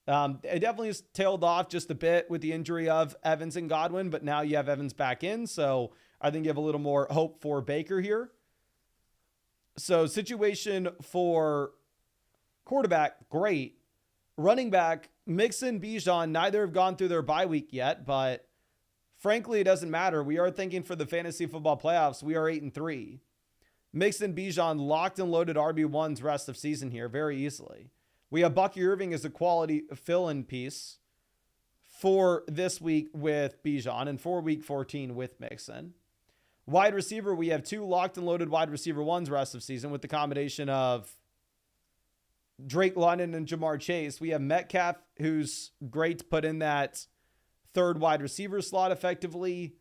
It definitely has tailed off just a bit with the injury of Evans and Godwin, but now you have Evans back in. So I think you have a little more hope for Baker here. So situation for quarterback, great. Running back, Mixon, Bijan, neither have gone through their bye week yet, but frankly, it doesn't matter. We are thinking for the fantasy football playoffs, we are 8-3. Mixon, Bijan, locked and loaded RB1s rest of season here very easily. We have Bucky Irving as a quality fill-in piece for this week with Bijan and for week 14 with Mixon. Wide receiver, we have 2 locked and loaded wide receiver 1s rest of season with the combination of Drake London and Jamar Chase. We have Metcalf, who's great to put in that 3rd wide receiver slot effectively.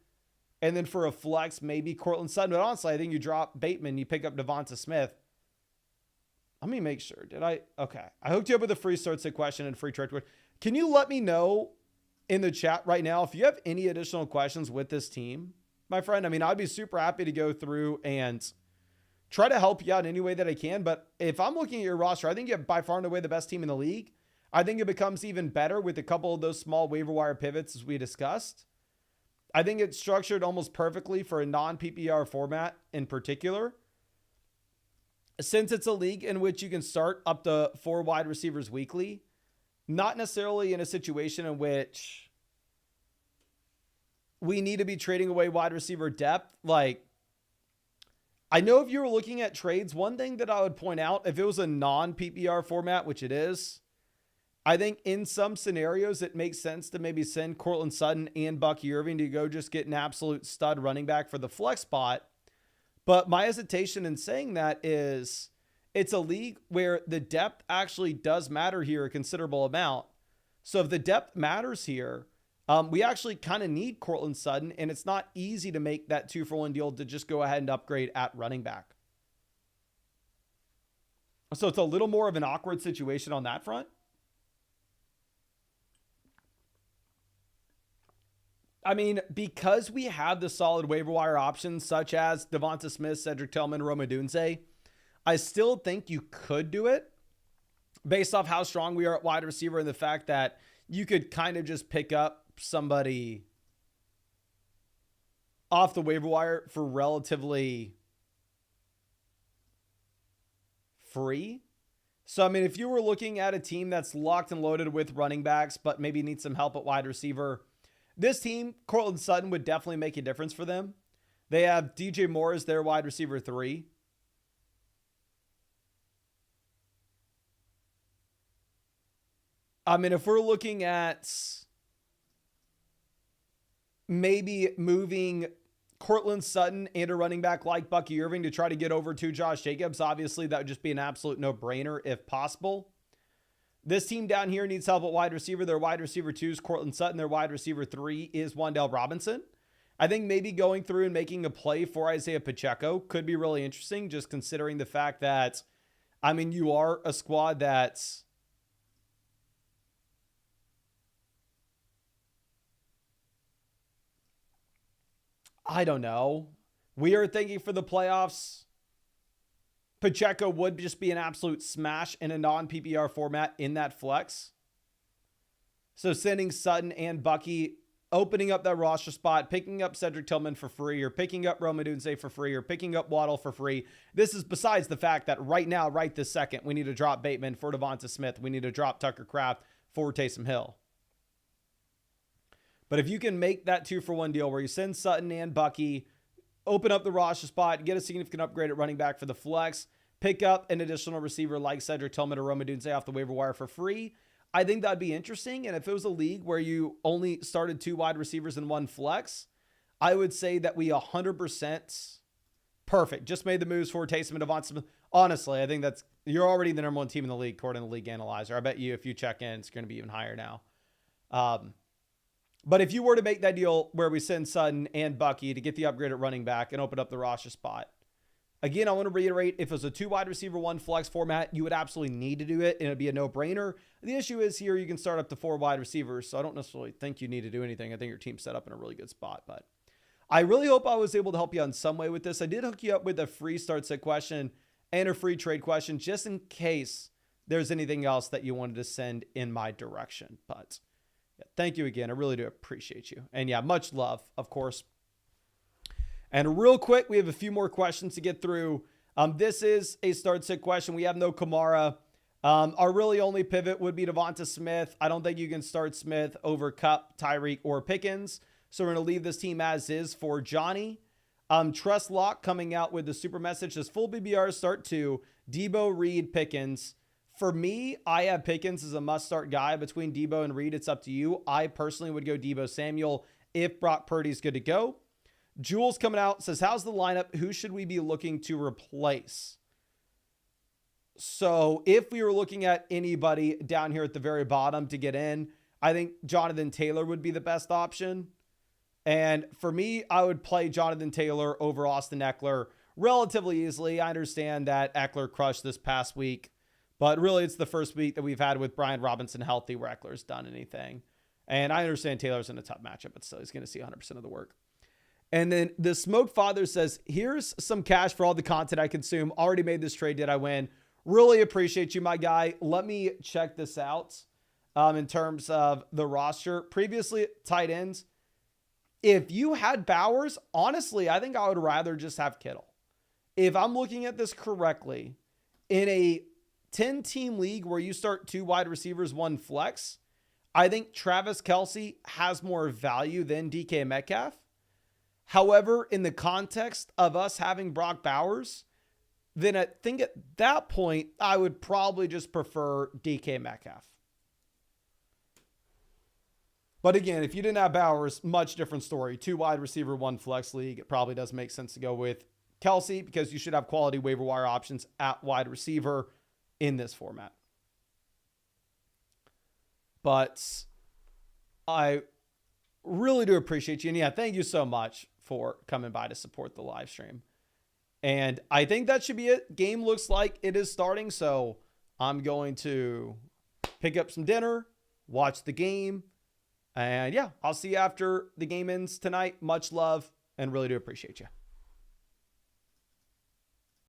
And then for a flex, maybe Cortland Sutton. But honestly, I think you drop Bateman, you pick up Devonta Smith. Let me make sure. Did I? Okay. I hooked you up with a free start sit question and free trade. Can you let me know in the chat right now, if you have any additional questions with this team, my friend, I mean, I'd be super happy to go through and try to help you out any way that I can. But if I'm looking at your roster, I think you have by far and away the best team in the league. I think it becomes even better with a couple of those small waiver wire pivots as we discussed. I think it's structured almost perfectly for a non-PPR format in particular. Since it's a league in which you can start up to 4 wide receivers weekly, not necessarily in a situation in which we need to be trading away wide receiver depth. Like, I know if you were looking at trades, one thing that I would point out, if it was a non-PPR format, which it is, I think in some scenarios it makes sense to maybe send Courtland Sutton and Bucky Irving to go just get an absolute stud running back for the flex spot. But my hesitation in saying that is it's a league where the depth actually does matter here a considerable amount. So if the depth matters here, we actually kind of need Courtland Sutton, and it's not easy to make that 2-for-1 deal to just go ahead and upgrade at running back. So it's a little more of an awkward situation on that front. I mean, because we have the solid waiver wire options such as Devonta Smith, Cedric Tillman, Rome Odunze, I still think you could do it based off how strong we are at wide receiver and the fact that you could kind of just pick up somebody off the waiver wire for relatively free. So, I mean, if you were looking at a team that's locked and loaded with running backs, but maybe needs some help at wide receiver, this team, Courtland Sutton, would definitely make a difference for them. They have DJ Moore as their wide receiver 3. I mean, if we're looking at maybe moving Courtland Sutton and a running back like Bucky Irving to try to get over to Josh Jacobs, obviously that would just be an absolute no-brainer if possible. This team down here needs help at wide receiver. Their wide receiver 2 is Courtland Sutton. Their wide receiver 3 is Wan'Dale Robinson. I think maybe going through and making a play for Isaiah Pacheco could be really interesting, just considering the fact that, I mean, you are a squad that's I don't know. We are thinking for the playoffs, Pacheco would just be an absolute smash in a non-PPR format in that flex. So sending Sutton and Bucky, opening up that roster spot, picking up Cedric Tillman for free, or picking up Rome Odunze for free, or picking up Waddle for free. This is besides the fact that right now, right this second, we need to drop Bateman for Devonta Smith. We need to drop Tucker Kraft for Taysom Hill. But if you can make that 2-for-1 deal where you send Sutton and Bucky, open up the roster spot, get a significant upgrade at running back for the flex, pick up an additional receiver like Cedric Tillman or Rome Odunze off the waiver wire for free, I think that'd be interesting. And if it was a league where you only started 2 wide receivers in 1 flex, I would say that we 100% perfect. Just made the moves for Taysom and Devonta Smith. Honestly, I think you're already the number 1 team in the league according to the league analyzer. I bet you if you check in, it's going to be even higher now. But if you were to make that deal where we send Sutton and Bucky to get the upgrade at running back and open up the roster spot, again, I want to reiterate, if it was a 2 wide receiver, 1 flex format, you would absolutely need to do it, and it'd be a no-brainer. The issue is here you can start up to 4 wide receivers, so I don't necessarily think you need to do anything. I think your team's set up in a really good spot, but I really hope I was able to help you in some way with this. I did hook you up with a free start sit question and a free trade question just in case there's anything else that you wanted to send in my direction, but thank you again. I really do appreciate you. And yeah, much love, of course. And real quick, we have a few more questions to get through. This is a start sit question. We have no Kamara. Our really only pivot would be Devonta Smith. I don't think you can start Smith over Kupp, Tyreek, or Pickens. So we're going to leave this team as is for Johnny. Trust Lock coming out with the super message. Says full BBR start 2. Debo, Reed, Pickens. For me, I have Pickens as a must-start guy. Between Debo and Reed, it's up to you. I personally would go Debo Samuel if Brock Purdy's good to go. Jules coming out says, how's the lineup? Who should we be looking to replace? So if we were looking at anybody down here at the very bottom to get in, I think Jonathan Taylor would be the best option. And for me, I would play Jonathan Taylor over Austin Eckler relatively easily. I understand that Eckler crushed this past week, but really it's the first week that we've had with Brian Robinson healthy where Eckler's done anything. And I understand Taylor's in a tough matchup, but still he's going to see 100% of the work. And then the Smoked Father says, here's some cash for all the content I consume. Already made this trade. Did I win? Really appreciate you, my guy. Let me check this out in terms of the roster. Previously, tight ends. If you had Bowers, honestly, I think I would rather just have Kittle. If I'm looking at this correctly, in a 10-team league where you start 2 wide receivers, 1 flex, I think Travis Kelce has more value than DK Metcalf. However, in the context of us having Brock Bowers, then I think at that point, I would probably just prefer DK Metcalf. But again, if you didn't have Bowers, much different story. 2 wide receiver, 1 flex league. It probably does make sense to go with Kelce because you should have quality waiver wire options at wide receiver in this format. But I really do appreciate you. And yeah, thank you so much for coming by to support the live stream. And I think that should be it. Game looks like it is starting. So I'm going to pick up some dinner, watch the game. And yeah, I'll see you after the game ends tonight. Much love and really do appreciate you.